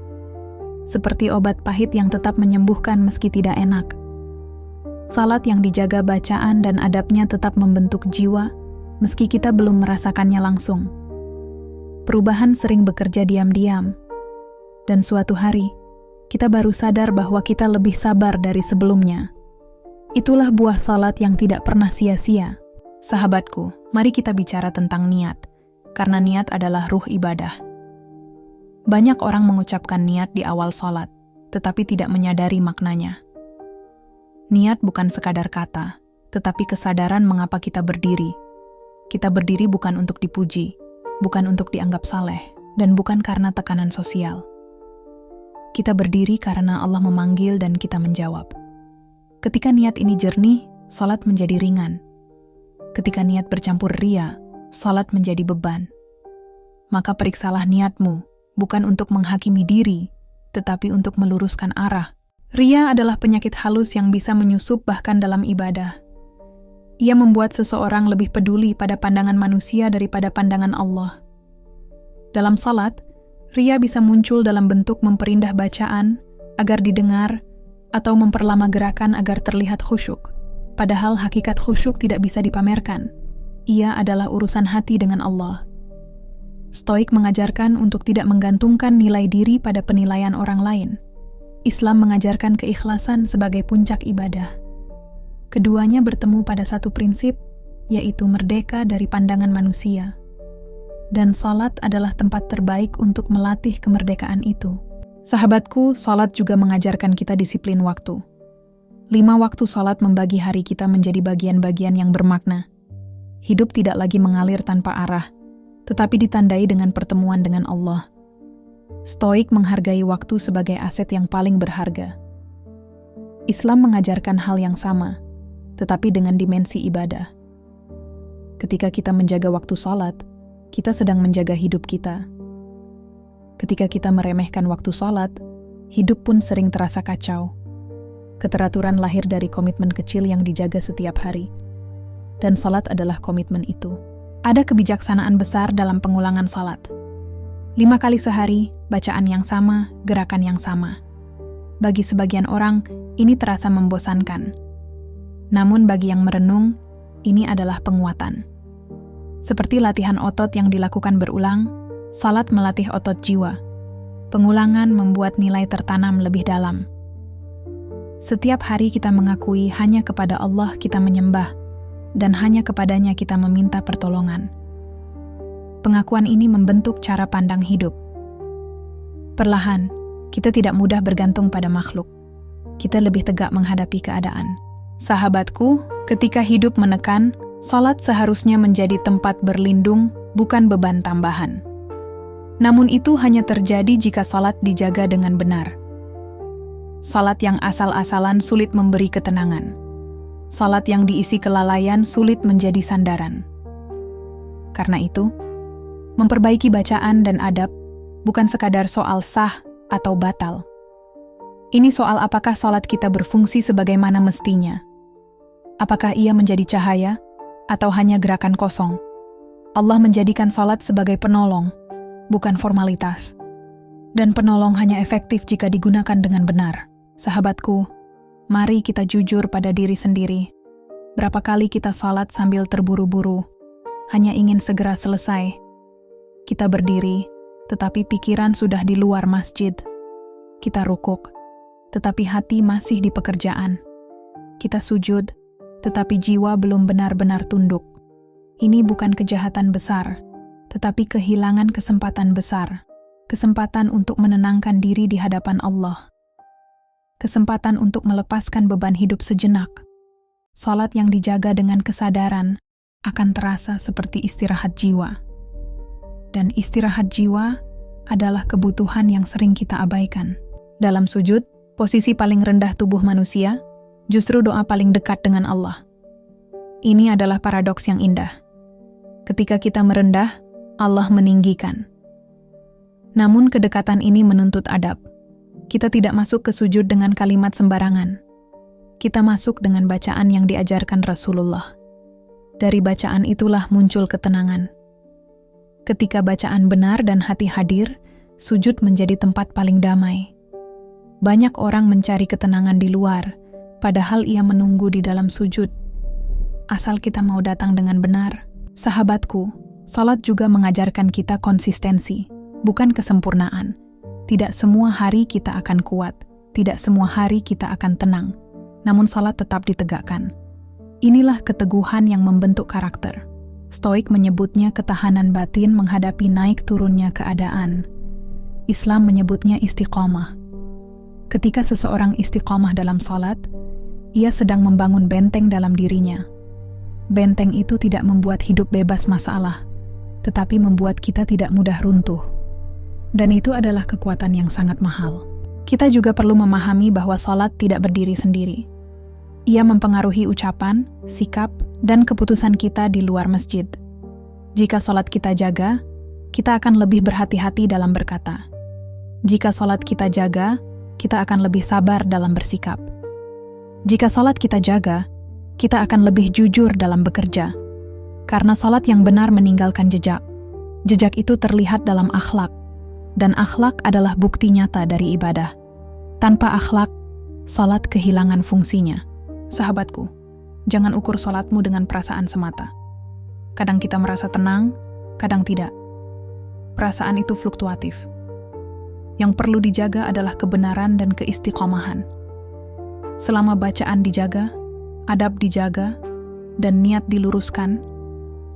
Seperti obat pahit yang tetap menyembuhkan meski tidak enak. Salat yang dijaga bacaan dan adabnya tetap membentuk jiwa meski kita belum merasakannya langsung. Perubahan sering bekerja diam-diam. Dan suatu hari, kita baru sadar bahwa kita lebih sabar dari sebelumnya. Itulah buah salat yang tidak pernah sia-sia. Sahabatku, mari kita bicara tentang niat, karena niat adalah ruh ibadah. Banyak orang mengucapkan niat di awal salat, tetapi tidak menyadari maknanya. Niat bukan sekadar kata, tetapi kesadaran mengapa kita berdiri. Kita berdiri bukan untuk dipuji, bukan untuk dianggap saleh, dan bukan karena tekanan sosial. Kita berdiri karena Allah memanggil dan kita menjawab. Ketika niat ini jernih, salat menjadi ringan. Ketika niat bercampur ria, salat menjadi beban. Maka periksalah niatmu, bukan untuk menghakimi diri, tetapi untuk meluruskan arah. Ria adalah penyakit halus yang bisa menyusup bahkan dalam ibadah. Ia membuat seseorang lebih peduli pada pandangan manusia daripada pandangan Allah. Dalam salat, ria bisa muncul dalam bentuk memperindah bacaan agar didengar atau memperlama gerakan agar terlihat khusyuk. Padahal hakikat khusyuk tidak bisa dipamerkan. Ia adalah urusan hati dengan Allah. Stoik mengajarkan untuk tidak menggantungkan nilai diri pada penilaian orang lain. Islam mengajarkan keikhlasan sebagai puncak ibadah. Keduanya bertemu pada satu prinsip, yaitu merdeka dari pandangan manusia. Dan salat adalah tempat terbaik untuk melatih kemerdekaan itu. Sahabatku, salat juga mengajarkan kita disiplin waktu. 5 waktu salat membagi hari kita menjadi bagian-bagian yang bermakna. Hidup tidak lagi mengalir tanpa arah, tetapi ditandai dengan pertemuan dengan Allah. Stoik menghargai waktu sebagai aset yang paling berharga. Islam mengajarkan hal yang sama, tetapi dengan dimensi ibadah. Ketika kita menjaga waktu salat, kita sedang menjaga hidup kita. Ketika kita meremehkan waktu salat, hidup pun sering terasa kacau. Keteraturan lahir dari komitmen kecil yang dijaga setiap hari. Dan salat adalah komitmen itu. Ada kebijaksanaan besar dalam pengulangan salat. 5 kali sehari, bacaan yang sama, gerakan yang sama. Bagi sebagian orang, ini terasa membosankan. Namun bagi yang merenung, ini adalah penguatan. Seperti latihan otot yang dilakukan berulang, salat melatih otot jiwa. Pengulangan membuat nilai tertanam lebih dalam. Setiap hari kita mengakui hanya kepada Allah kita menyembah, dan hanya kepadanya kita meminta pertolongan. Pengakuan ini membentuk cara pandang hidup. Perlahan, kita tidak mudah bergantung pada makhluk. Kita lebih tegak menghadapi keadaan. Sahabatku, ketika hidup menekan, salat seharusnya menjadi tempat berlindung, bukan beban tambahan. Namun itu hanya terjadi jika salat dijaga dengan benar. Salat yang asal-asalan sulit memberi ketenangan. Salat yang diisi kelalaian sulit menjadi sandaran. Karena itu, memperbaiki bacaan dan adab bukan sekadar soal sah atau batal. Ini soal apakah salat kita berfungsi sebagaimana mestinya. Apakah ia menjadi cahaya atau hanya gerakan kosong? Allah menjadikan salat sebagai penolong, bukan formalitas. Dan penolong hanya efektif jika digunakan dengan benar. Sahabatku, mari kita jujur pada diri sendiri. Berapa kali kita salat sambil terburu-buru, hanya ingin segera selesai. Kita berdiri, tetapi pikiran sudah di luar masjid. Kita rukuk, tetapi hati masih di pekerjaan. Kita sujud, tetapi jiwa belum benar-benar tunduk. Ini bukan kejahatan besar, tetapi kehilangan kesempatan besar. Kesempatan untuk menenangkan diri di hadapan Allah. Kesempatan untuk melepaskan beban hidup sejenak. Salat yang dijaga dengan kesadaran akan terasa seperti istirahat jiwa. Dan istirahat jiwa adalah kebutuhan yang sering kita abaikan. Dalam sujud, posisi paling rendah tubuh manusia, justru doa paling dekat dengan Allah. Ini adalah paradoks yang indah. Ketika kita merendah, Allah meninggikan. Namun kedekatan ini menuntut adab. Kita tidak masuk ke sujud dengan kalimat sembarangan. Kita masuk dengan bacaan yang diajarkan Rasulullah. Dari bacaan itulah muncul ketenangan. Ketika bacaan benar dan hati hadir, sujud menjadi tempat paling damai. Banyak orang mencari ketenangan di luar, padahal ia menunggu di dalam sujud. Asal kita mau datang dengan benar. Sahabatku, salat juga mengajarkan kita konsistensi, bukan kesempurnaan. Tidak semua hari kita akan kuat, tidak semua hari kita akan tenang, namun salat tetap ditegakkan. Inilah keteguhan yang membentuk karakter. Stoik menyebutnya ketahanan batin menghadapi naik turunnya keadaan. Islam menyebutnya istiqomah. Ketika seseorang istiqomah dalam salat, ia sedang membangun benteng dalam dirinya. Benteng itu tidak membuat hidup bebas masalah, tetapi membuat kita tidak mudah runtuh. Dan itu adalah kekuatan yang sangat mahal. Kita juga perlu memahami bahwa salat tidak berdiri sendiri. Ia mempengaruhi ucapan, sikap, dan keputusan kita di luar masjid. Jika salat kita jaga, kita akan lebih berhati-hati dalam berkata. Jika salat kita jaga, kita akan lebih sabar dalam bersikap. Jika salat kita jaga, kita akan lebih jujur dalam bekerja. Karena salat yang benar meninggalkan jejak. Jejak itu terlihat dalam akhlak, dan akhlak adalah bukti nyata dari ibadah. Tanpa akhlak, salat kehilangan fungsinya. Sahabatku, jangan ukur salatmu dengan perasaan semata. Kadang kita merasa tenang, kadang tidak. Perasaan itu fluktuatif. Yang perlu dijaga adalah kebenaran dan keistiqomahan. Selama bacaan dijaga, adab dijaga, dan niat diluruskan,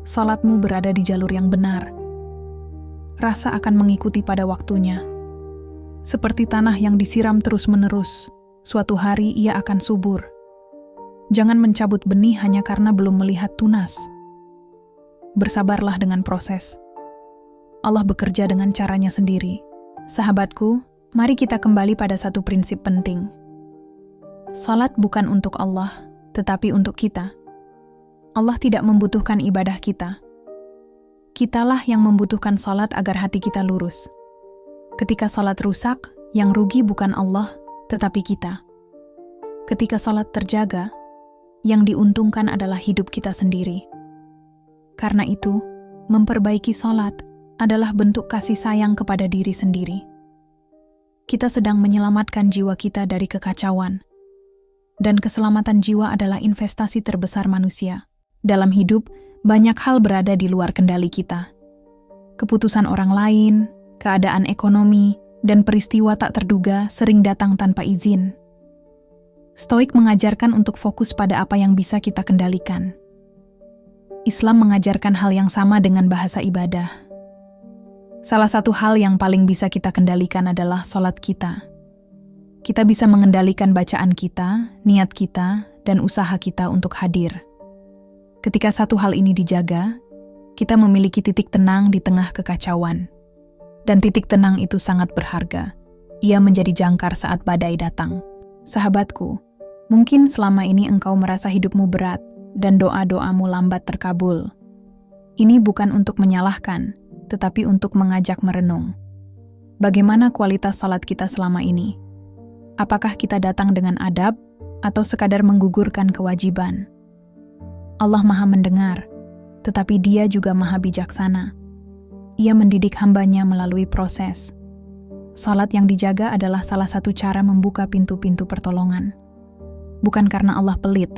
salatmu berada di jalur yang benar. Rasa akan mengikuti pada waktunya. Seperti tanah yang disiram terus-menerus, suatu hari ia akan subur. Jangan mencabut benih hanya karena belum melihat tunas. Bersabarlah dengan proses. Allah bekerja dengan caranya sendiri. Sahabatku, mari kita kembali pada satu prinsip penting. Salat bukan untuk Allah, tetapi untuk kita. Allah tidak membutuhkan ibadah kita. Kitalah yang membutuhkan salat agar hati kita lurus. Ketika salat rusak, yang rugi bukan Allah, tetapi kita. Ketika salat terjaga, yang diuntungkan adalah hidup kita sendiri. Karena itu, memperbaiki salat adalah bentuk kasih sayang kepada diri sendiri. Kita sedang menyelamatkan jiwa kita dari kekacauan. Dan keselamatan jiwa adalah investasi terbesar manusia. Dalam hidup, banyak hal berada di luar kendali kita. Keputusan orang lain, keadaan ekonomi, dan peristiwa tak terduga sering datang tanpa izin. Stoik mengajarkan untuk fokus pada apa yang bisa kita kendalikan. Islam mengajarkan hal yang sama dengan bahasa ibadah. Salah satu hal yang paling bisa kita kendalikan adalah salat kita. Kita bisa mengendalikan bacaan kita, niat kita, dan usaha kita untuk hadir. Ketika satu hal ini dijaga, kita memiliki titik tenang di tengah kekacauan. Dan titik tenang itu sangat berharga. Ia menjadi jangkar saat badai datang. Sahabatku, mungkin selama ini engkau merasa hidupmu berat dan doa-doamu lambat terkabul. Ini bukan untuk menyalahkan, tetapi untuk mengajak merenung. Bagaimana kualitas salat kita selama ini? Apakah kita datang dengan adab atau sekadar menggugurkan kewajiban? Allah Maha mendengar, tetapi Dia juga Maha bijaksana. Ia mendidik hambanya melalui proses. Salat yang dijaga adalah salah satu cara membuka pintu-pintu pertolongan. Bukan karena Allah pelit,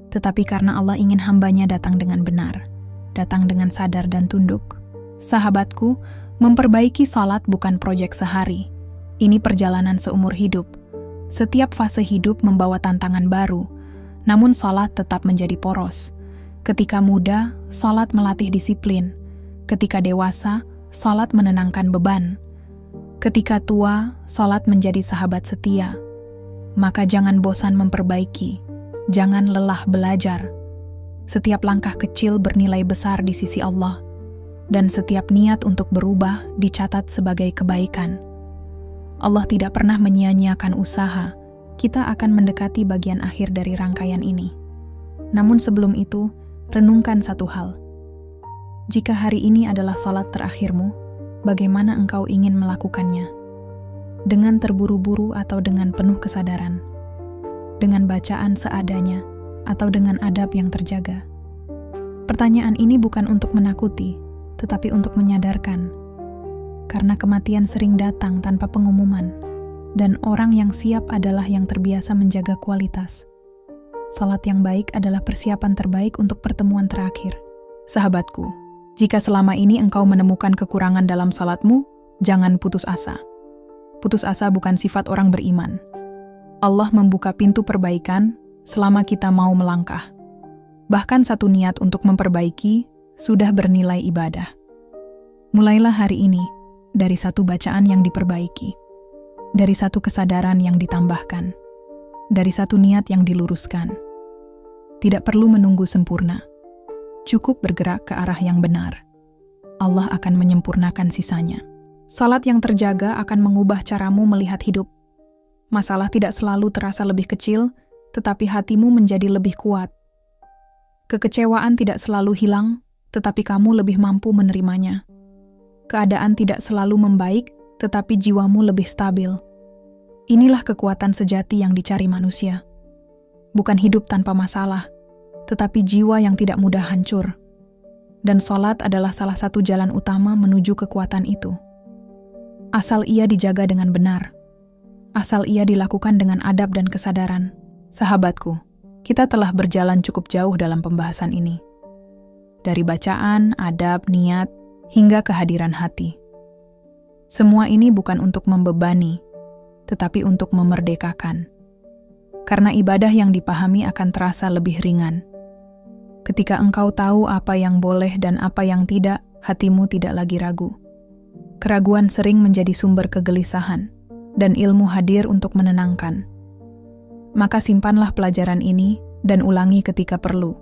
tetapi karena Allah ingin hambanya datang dengan benar, datang dengan sadar dan tunduk. Sahabatku, memperbaiki salat bukan proyek sehari. Ini perjalanan seumur hidup. Setiap fase hidup membawa tantangan baru, namun salat tetap menjadi poros. Ketika muda, salat melatih disiplin. Ketika dewasa, salat menenangkan beban. Ketika tua, salat menjadi sahabat setia. Maka jangan bosan memperbaiki, jangan lelah belajar. Setiap langkah kecil bernilai besar di sisi Allah, dan setiap niat untuk berubah dicatat sebagai kebaikan. Allah tidak pernah menyia-nyiakan usaha. Kita akan mendekati bagian akhir dari rangkaian ini. Namun sebelum itu, renungkan satu hal. Jika hari ini adalah salat terakhirmu, bagaimana engkau ingin melakukannya? Dengan terburu-buru atau dengan penuh kesadaran? dengan bacaan seadanya, atau dengan adab yang terjaga? Pertanyaan ini bukan untuk menakuti, tetapi untuk menyadarkan. Karena kematian sering datang tanpa pengumuman, dan orang yang siap adalah yang terbiasa menjaga kualitas. Salat yang baik adalah persiapan terbaik untuk pertemuan terakhir. Sahabatku, jika selama ini engkau menemukan kekurangan dalam salatmu, jangan putus asa. Putus asa bukan sifat orang beriman. Allah membuka pintu perbaikan selama kita mau melangkah. Bahkan satu niat untuk memperbaiki sudah bernilai ibadah. Mulailah hari ini dari satu bacaan yang diperbaiki, dari satu kesadaran yang ditambahkan, dari satu niat yang diluruskan. Tidak perlu menunggu sempurna. Cukup bergerak ke arah yang benar. Allah akan menyempurnakan sisanya. Salat yang terjaga akan mengubah caramu melihat hidup. Masalah tidak selalu terasa lebih kecil, tetapi hatimu menjadi lebih kuat. Kekecewaan tidak selalu hilang, tetapi kamu lebih mampu menerimanya. Keadaan tidak selalu membaik, tetapi jiwamu lebih stabil. Inilah kekuatan sejati yang dicari manusia. Bukan hidup tanpa masalah, tetapi jiwa yang tidak mudah hancur. Dan salat adalah salah satu jalan utama menuju kekuatan itu. Asal ia dijaga dengan benar. Asal ia dilakukan dengan adab dan kesadaran. Sahabatku, kita telah berjalan cukup jauh dalam pembahasan ini. Dari bacaan, adab, niat, hingga kehadiran hati. Semua ini bukan untuk membebani, tetapi untuk memerdekakan. Karena ibadah yang dipahami akan terasa lebih ringan. Ketika engkau tahu apa yang boleh dan apa yang tidak, hatimu tidak lagi ragu. Keraguan sering menjadi sumber kegelisahan, dan ilmu hadir untuk menenangkan. Maka simpanlah pelajaran ini dan ulangi ketika perlu,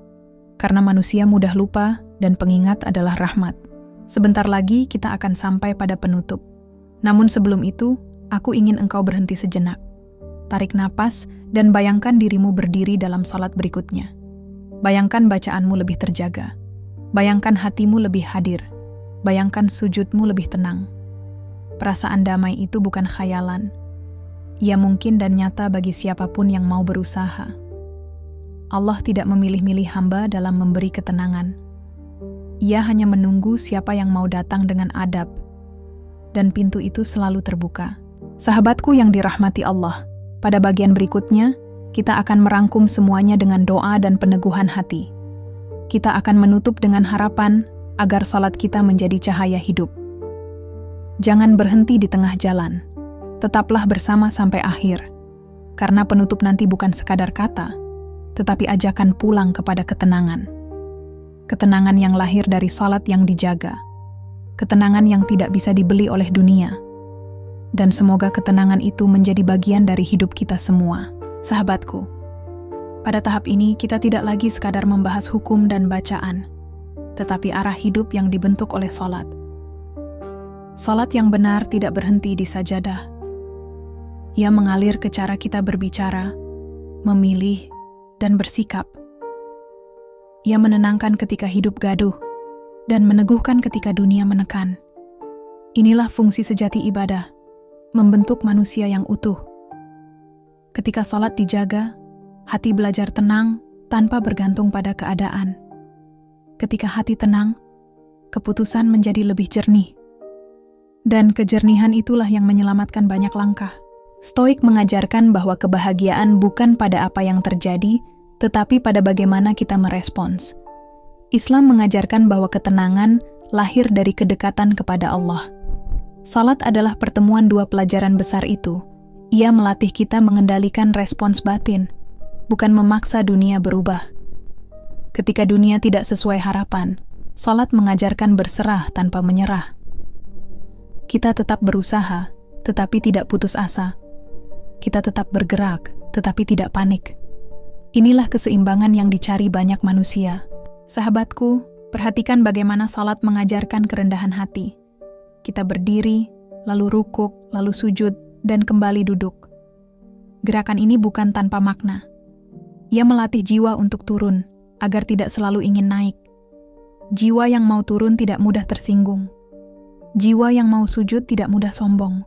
karena manusia mudah lupa dan pengingat adalah rahmat. Sebentar lagi kita akan sampai pada penutup. Namun sebelum itu, aku ingin engkau berhenti sejenak. Tarik napas dan bayangkan dirimu berdiri dalam salat berikutnya. Bayangkan bacaanmu lebih terjaga. Bayangkan hatimu lebih hadir. Bayangkan sujudmu lebih tenang. Perasaan damai itu bukan khayalan. Ia mungkin dan nyata bagi siapapun yang mau berusaha. Allah tidak memilih-milih hamba dalam memberi ketenangan. Ia hanya menunggu siapa yang mau datang dengan adab. Dan pintu itu selalu terbuka. Sahabatku yang dirahmati Allah, pada bagian berikutnya, kita akan merangkum semuanya dengan doa dan peneguhan hati. Kita akan menutup dengan harapan agar salat kita menjadi cahaya hidup. Jangan berhenti di tengah jalan. Tetaplah bersama sampai akhir. Karena penutup nanti bukan sekadar kata, tetapi ajakan pulang kepada ketenangan. Ketenangan yang lahir dari salat yang dijaga. Ketenangan yang tidak bisa dibeli oleh dunia. Dan semoga ketenangan itu menjadi bagian dari hidup kita semua. Sahabatku, pada tahap ini kita tidak lagi sekadar membahas hukum dan bacaan, tetapi arah hidup yang dibentuk oleh salat. Salat yang benar tidak berhenti di sajadah. Ia mengalir ke cara kita berbicara, memilih, dan bersikap. Ia menenangkan ketika hidup gaduh, dan meneguhkan ketika dunia menekan. Inilah fungsi sejati ibadah, membentuk manusia yang utuh. Ketika salat dijaga, hati belajar tenang tanpa bergantung pada keadaan. Ketika hati tenang, keputusan menjadi lebih jernih. Dan kejernihan itulah yang menyelamatkan banyak langkah. Stoik mengajarkan bahwa kebahagiaan bukan pada apa yang terjadi, tetapi pada bagaimana kita merespons. Islam mengajarkan bahwa ketenangan lahir dari kedekatan kepada Allah. Salat adalah pertemuan dua pelajaran besar itu. Ia melatih kita mengendalikan respons batin, bukan memaksa dunia berubah. Ketika dunia tidak sesuai harapan, salat mengajarkan berserah tanpa menyerah. Kita tetap berusaha, tetapi tidak putus asa. Kita tetap bergerak, tetapi tidak panik. Inilah keseimbangan yang dicari banyak manusia. Sahabatku, perhatikan bagaimana salat mengajarkan kerendahan hati. Kita berdiri, lalu rukuk, lalu sujud, dan kembali duduk. Gerakan ini bukan tanpa makna. Ia melatih jiwa untuk turun, agar tidak selalu ingin naik. Jiwa yang mau turun tidak mudah tersinggung. Jiwa yang mau sujud tidak mudah sombong.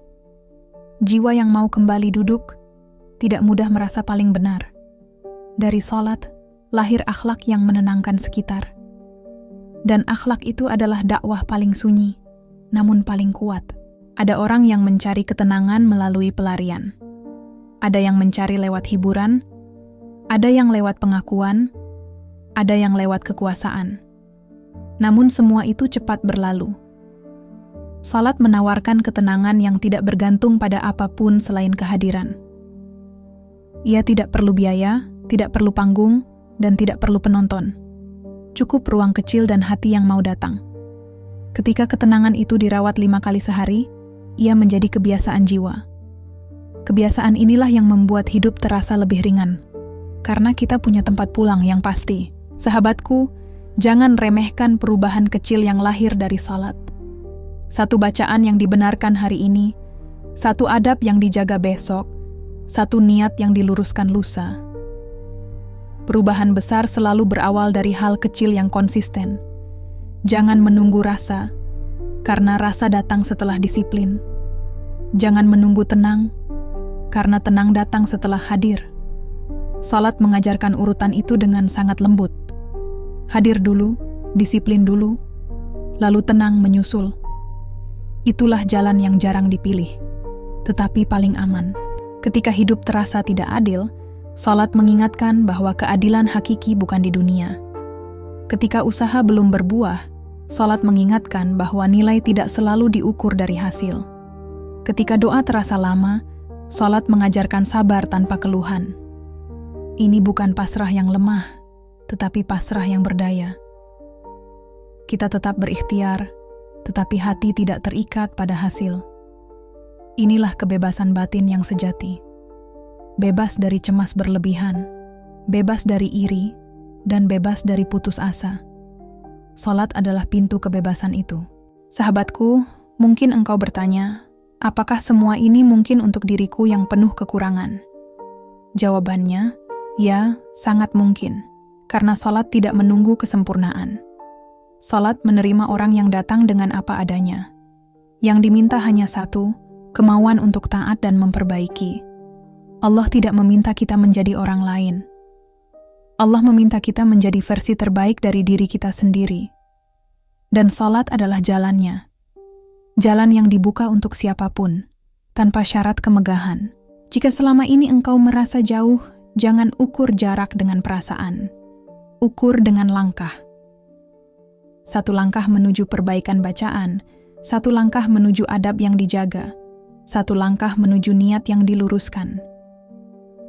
Jiwa yang mau kembali duduk tidak mudah merasa paling benar. Dari salat, lahir akhlak yang menenangkan sekitar. Dan akhlak itu adalah dakwah paling sunyi, namun paling kuat. Ada orang yang mencari ketenangan melalui pelarian. Ada yang mencari lewat hiburan, ada yang lewat pengakuan, ada yang lewat kekuasaan. Namun semua itu cepat berlalu. Salat menawarkan ketenangan yang tidak bergantung pada apapun selain kehadiran. Ia tidak perlu biaya, tidak perlu panggung, dan tidak perlu penonton. Cukup ruang kecil dan hati yang mau datang. Ketika ketenangan itu dirawat 5 kali sehari, ia menjadi kebiasaan jiwa. Kebiasaan inilah yang membuat hidup terasa lebih ringan. Karena kita punya tempat pulang yang pasti. Sahabatku, jangan remehkan perubahan kecil yang lahir dari salat. Satu bacaan yang dibenarkan hari ini, satu adab yang dijaga besok, satu niat yang diluruskan lusa. Perubahan besar selalu berawal dari hal kecil yang konsisten. Jangan menunggu rasa, karena rasa datang setelah disiplin. Jangan menunggu tenang, karena tenang datang setelah hadir. Salat mengajarkan urutan itu dengan sangat lembut. Hadir dulu, disiplin dulu, lalu tenang menyusul. Itulah jalan yang jarang dipilih, tetapi paling aman. Ketika hidup terasa tidak adil, salat mengingatkan bahwa keadilan hakiki bukan di dunia. Ketika usaha belum berbuah, salat mengingatkan bahwa nilai tidak selalu diukur dari hasil. Ketika doa terasa lama, salat mengajarkan sabar tanpa keluhan. Ini bukan pasrah yang lemah, tetapi pasrah yang berdaya. Kita tetap berikhtiar, tetapi hati tidak terikat pada hasil. Inilah kebebasan batin yang sejati. Bebas dari cemas berlebihan, bebas dari iri, dan bebas dari putus asa. Salat adalah pintu kebebasan itu. Sahabatku, mungkin engkau bertanya, apakah semua ini mungkin untuk diriku yang penuh kekurangan? Jawabannya, ya, sangat mungkin. Karena salat tidak menunggu kesempurnaan. Salat menerima orang yang datang dengan apa adanya. Yang diminta hanya satu, kemauan untuk taat dan memperbaiki. Allah tidak meminta kita menjadi orang lain. Allah meminta kita menjadi versi terbaik dari diri kita sendiri. Dan salat adalah jalannya. Jalan yang dibuka untuk siapapun, tanpa syarat kemegahan. Jika selama ini engkau merasa jauh, jangan ukur jarak dengan perasaan. Ukur dengan langkah. Satu langkah menuju perbaikan bacaan, satu langkah menuju adab yang dijaga, satu langkah menuju niat yang diluruskan.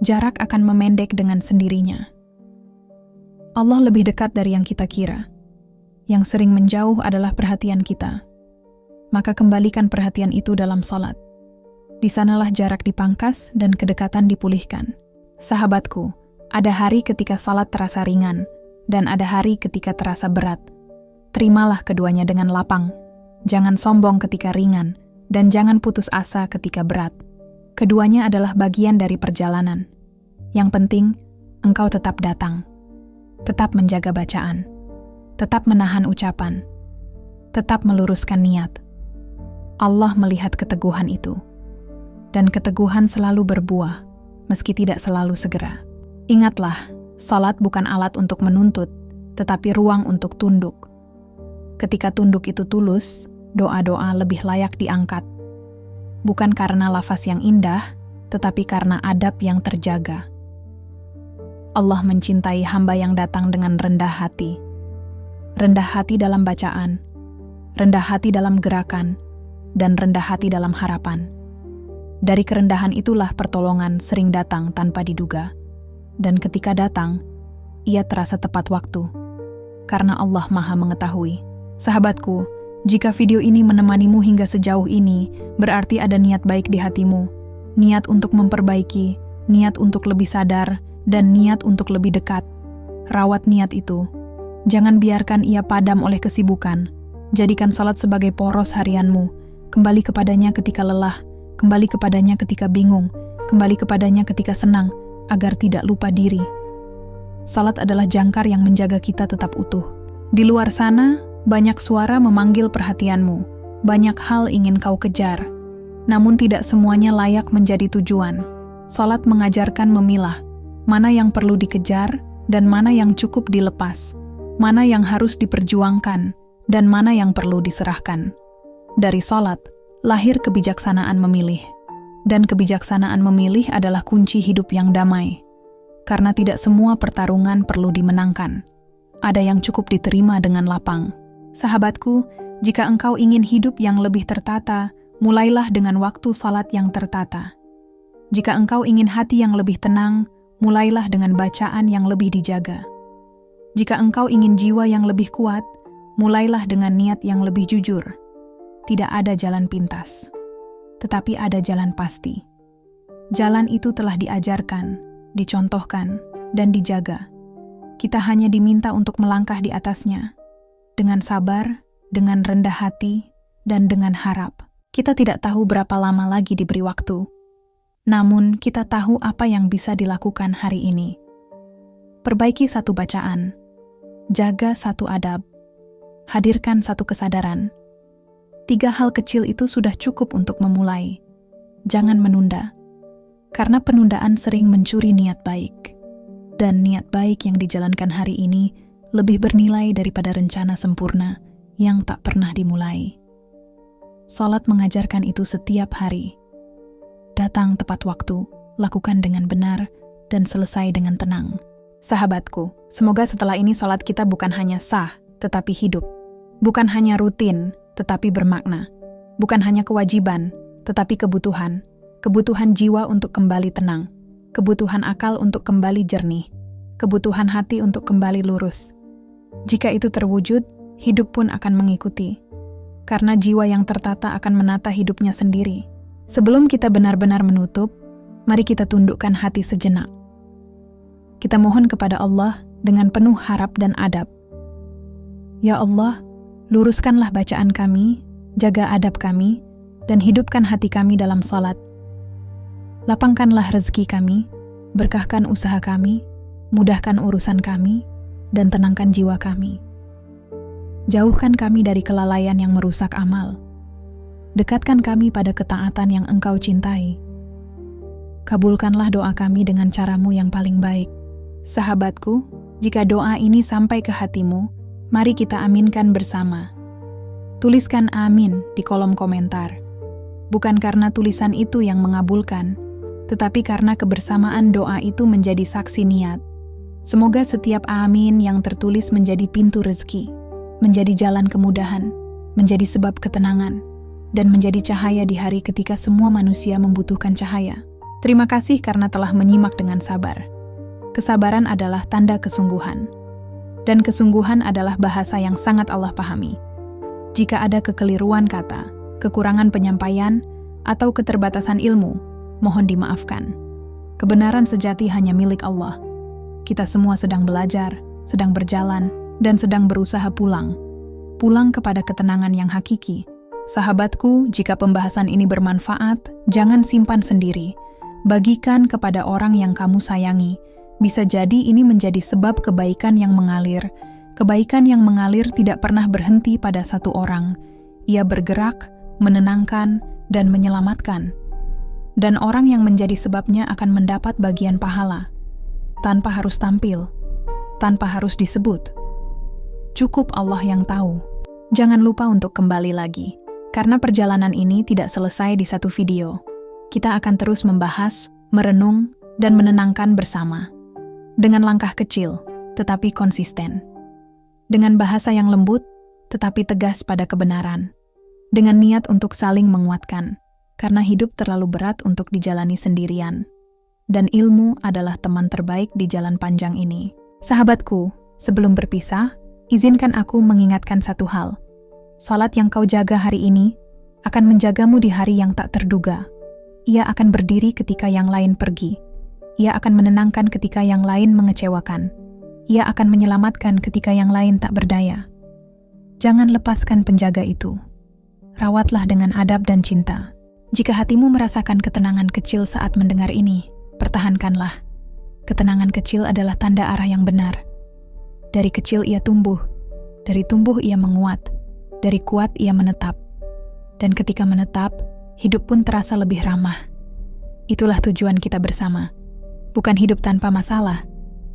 Jarak akan memendek dengan sendirinya. Allah lebih dekat dari yang kita kira. Yang sering menjauh adalah perhatian kita. Maka kembalikan perhatian itu dalam salat. Di sanalah jarak dipangkas dan kedekatan dipulihkan. Sahabatku, ada hari ketika salat terasa ringan, dan ada hari ketika terasa berat. Terimalah keduanya dengan lapang. Jangan sombong ketika ringan, dan jangan putus asa ketika berat. Keduanya adalah bagian dari perjalanan. Yang penting, engkau tetap datang. Tetap menjaga bacaan. Tetap menahan ucapan. Tetap meluruskan niat. Allah melihat keteguhan itu. Dan keteguhan selalu berbuah, meski tidak selalu segera. Ingatlah, salat bukan alat untuk menuntut, tetapi ruang untuk tunduk. Ketika tunduk itu tulus, doa-doa lebih layak diangkat. Bukan karena lafaz yang indah, tetapi karena adab yang terjaga. Allah mencintai hamba yang datang dengan rendah hati. Rendah hati dalam bacaan, rendah hati dalam gerakan, dan rendah hati dalam harapan. Dari kerendahan itulah pertolongan sering datang tanpa diduga. Dan ketika datang, ia terasa tepat waktu. Karena Allah Maha Mengetahui. Sahabatku, jika video ini menemanimu hingga sejauh ini, berarti ada niat baik di hatimu. Niat untuk memperbaiki, niat untuk lebih sadar, dan niat untuk lebih dekat. Rawat niat itu. Jangan biarkan ia padam oleh kesibukan. Jadikan salat sebagai poros harianmu. Kembali kepadanya ketika lelah, kembali kepadanya ketika bingung, kembali kepadanya ketika senang, agar tidak lupa diri. Salat adalah jangkar yang menjaga kita tetap utuh. Di luar sana, banyak suara memanggil perhatianmu, banyak hal ingin kau kejar, namun tidak semuanya layak menjadi tujuan. Salat mengajarkan memilah, mana yang perlu dikejar dan mana yang cukup dilepas, mana yang harus diperjuangkan dan mana yang perlu diserahkan. Dari salat, lahir kebijaksanaan memilih. Dan kebijaksanaan memilih adalah kunci hidup yang damai. Karena tidak semua pertarungan perlu dimenangkan. Ada yang cukup diterima dengan lapang. Sahabatku, jika engkau ingin hidup yang lebih tertata, mulailah dengan waktu salat yang tertata. Jika engkau ingin hati yang lebih tenang, mulailah dengan bacaan yang lebih dijaga. Jika engkau ingin jiwa yang lebih kuat, mulailah dengan niat yang lebih jujur. Tidak ada jalan pintas, tetapi ada jalan pasti. Jalan itu telah diajarkan, dicontohkan, dan dijaga. Kita hanya diminta untuk melangkah di atasnya, dengan sabar, dengan rendah hati, dan dengan harap. Kita tidak tahu berapa lama lagi diberi waktu, namun kita tahu apa yang bisa dilakukan hari ini. Perbaiki satu bacaan, jaga satu adab, hadirkan satu kesadaran. 3 hal kecil itu sudah cukup untuk memulai. Jangan menunda, karena penundaan sering mencuri niat baik. Dan niat baik yang dijalankan hari ini lebih bernilai daripada rencana sempurna yang tak pernah dimulai. Salat mengajarkan itu setiap hari. Datang tepat waktu, lakukan dengan benar, dan selesai dengan tenang. Sahabatku, semoga setelah ini salat kita bukan hanya sah, tetapi hidup. Bukan hanya rutin, tetapi bermakna. Bukan hanya kewajiban, tetapi kebutuhan. Kebutuhan jiwa untuk kembali tenang. Kebutuhan akal untuk kembali jernih. Kebutuhan hati untuk kembali lurus. Jika itu terwujud, hidup pun akan mengikuti. Karena jiwa yang tertata akan menata hidupnya sendiri. Sebelum kita benar-benar menutup, mari kita tundukkan hati sejenak. Kita mohon kepada Allah dengan penuh harap dan adab. Ya Allah, luruskanlah bacaan kami, jaga adab kami, dan hidupkan hati kami dalam salat. Lapangkanlah rezeki kami, berkahkan usaha kami, mudahkan urusan kami, dan tenangkan jiwa kami. Jauhkan kami dari kelalaian yang merusak amal. Dekatkan kami pada ketaatan yang Engkau cintai. Kabulkanlah doa kami dengan caramu yang paling baik. Sahabatku, jika doa ini sampai ke hatimu, mari kita aminkan bersama. Tuliskan amin di kolom komentar. Bukan karena tulisan itu yang mengabulkan, tetapi karena kebersamaan doa itu menjadi saksi niat. Semoga setiap amin yang tertulis menjadi pintu rezeki, menjadi jalan kemudahan, menjadi sebab ketenangan, dan menjadi cahaya di hari ketika semua manusia membutuhkan cahaya. Terima kasih karena telah menyimak dengan sabar. Kesabaran adalah tanda kesungguhan. Dan kesungguhan adalah bahasa yang sangat Allah pahami. Jika ada kekeliruan kata, kekurangan penyampaian, atau keterbatasan ilmu, mohon dimaafkan. Kebenaran sejati hanya milik Allah. Kita semua sedang belajar, sedang berjalan, dan sedang berusaha pulang. Pulang kepada ketenangan yang hakiki. Sahabatku, jika pembahasan ini bermanfaat, jangan simpan sendiri. Bagikan kepada orang yang kamu sayangi. Bisa jadi ini menjadi sebab kebaikan yang mengalir. Kebaikan yang mengalir tidak pernah berhenti pada satu orang. Ia bergerak, menenangkan, dan menyelamatkan. Dan orang yang menjadi sebabnya akan mendapat bagian pahala. Tanpa harus tampil, tanpa harus disebut. Cukup Allah yang tahu. Jangan lupa untuk kembali lagi. Karena perjalanan ini tidak selesai di satu video. Kita akan terus membahas, merenung, dan menenangkan bersama. Dengan langkah kecil, tetapi konsisten. Dengan bahasa yang lembut, tetapi tegas pada kebenaran. Dengan niat untuk saling menguatkan, karena hidup terlalu berat untuk dijalani sendirian. Dan ilmu adalah teman terbaik di jalan panjang ini. Sahabatku, sebelum berpisah, izinkan aku mengingatkan satu hal. Salat yang kau jaga hari ini akan menjagamu di hari yang tak terduga. Ia akan berdiri ketika yang lain pergi. Ia akan menenangkan ketika yang lain mengecewakan. Ia akan menyelamatkan ketika yang lain tak berdaya. Jangan lepaskan penjaga itu. Rawatlah dengan adab dan cinta. Jika hatimu merasakan ketenangan kecil saat mendengar ini, pertahankanlah. Ketenangan kecil adalah tanda arah yang benar. Dari kecil ia tumbuh. Dari tumbuh ia menguat. Dari kuat ia menetap. Dan ketika menetap, hidup pun terasa lebih ramah. Itulah tujuan kita bersama. Bukan hidup tanpa masalah,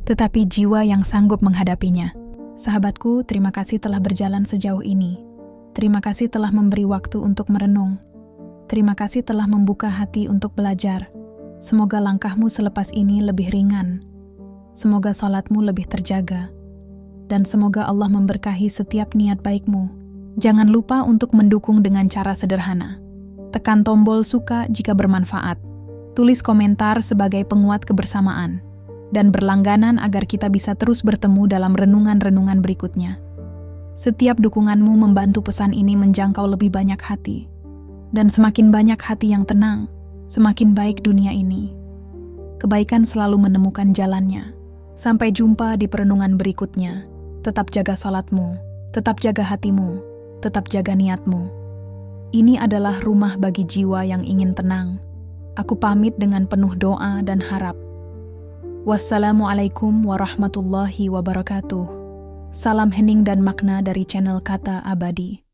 tetapi jiwa yang sanggup menghadapinya. Sahabatku, terima kasih telah berjalan sejauh ini. Terima kasih telah memberi waktu untuk merenung. Terima kasih telah membuka hati untuk belajar. Semoga langkahmu selepas ini lebih ringan. Semoga salatmu lebih terjaga. Dan semoga Allah memberkahi setiap niat baikmu. Jangan lupa untuk mendukung dengan cara sederhana. Tekan tombol suka jika bermanfaat. Tulis komentar sebagai penguat kebersamaan. Dan berlangganan agar kita bisa terus bertemu dalam renungan-renungan berikutnya. Setiap dukunganmu membantu pesan ini menjangkau lebih banyak hati. Dan semakin banyak hati yang tenang, semakin baik dunia ini. Kebaikan selalu menemukan jalannya. Sampai jumpa di perenungan berikutnya. Tetap jaga salatmu, tetap jaga hatimu, tetap jaga niatmu. Ini adalah rumah bagi jiwa yang ingin tenang. Aku pamit dengan penuh doa dan harap. Wassalamualaikum warahmatullahi wabarakatuh. Salam hening dan makna dari channel Kata Abadi.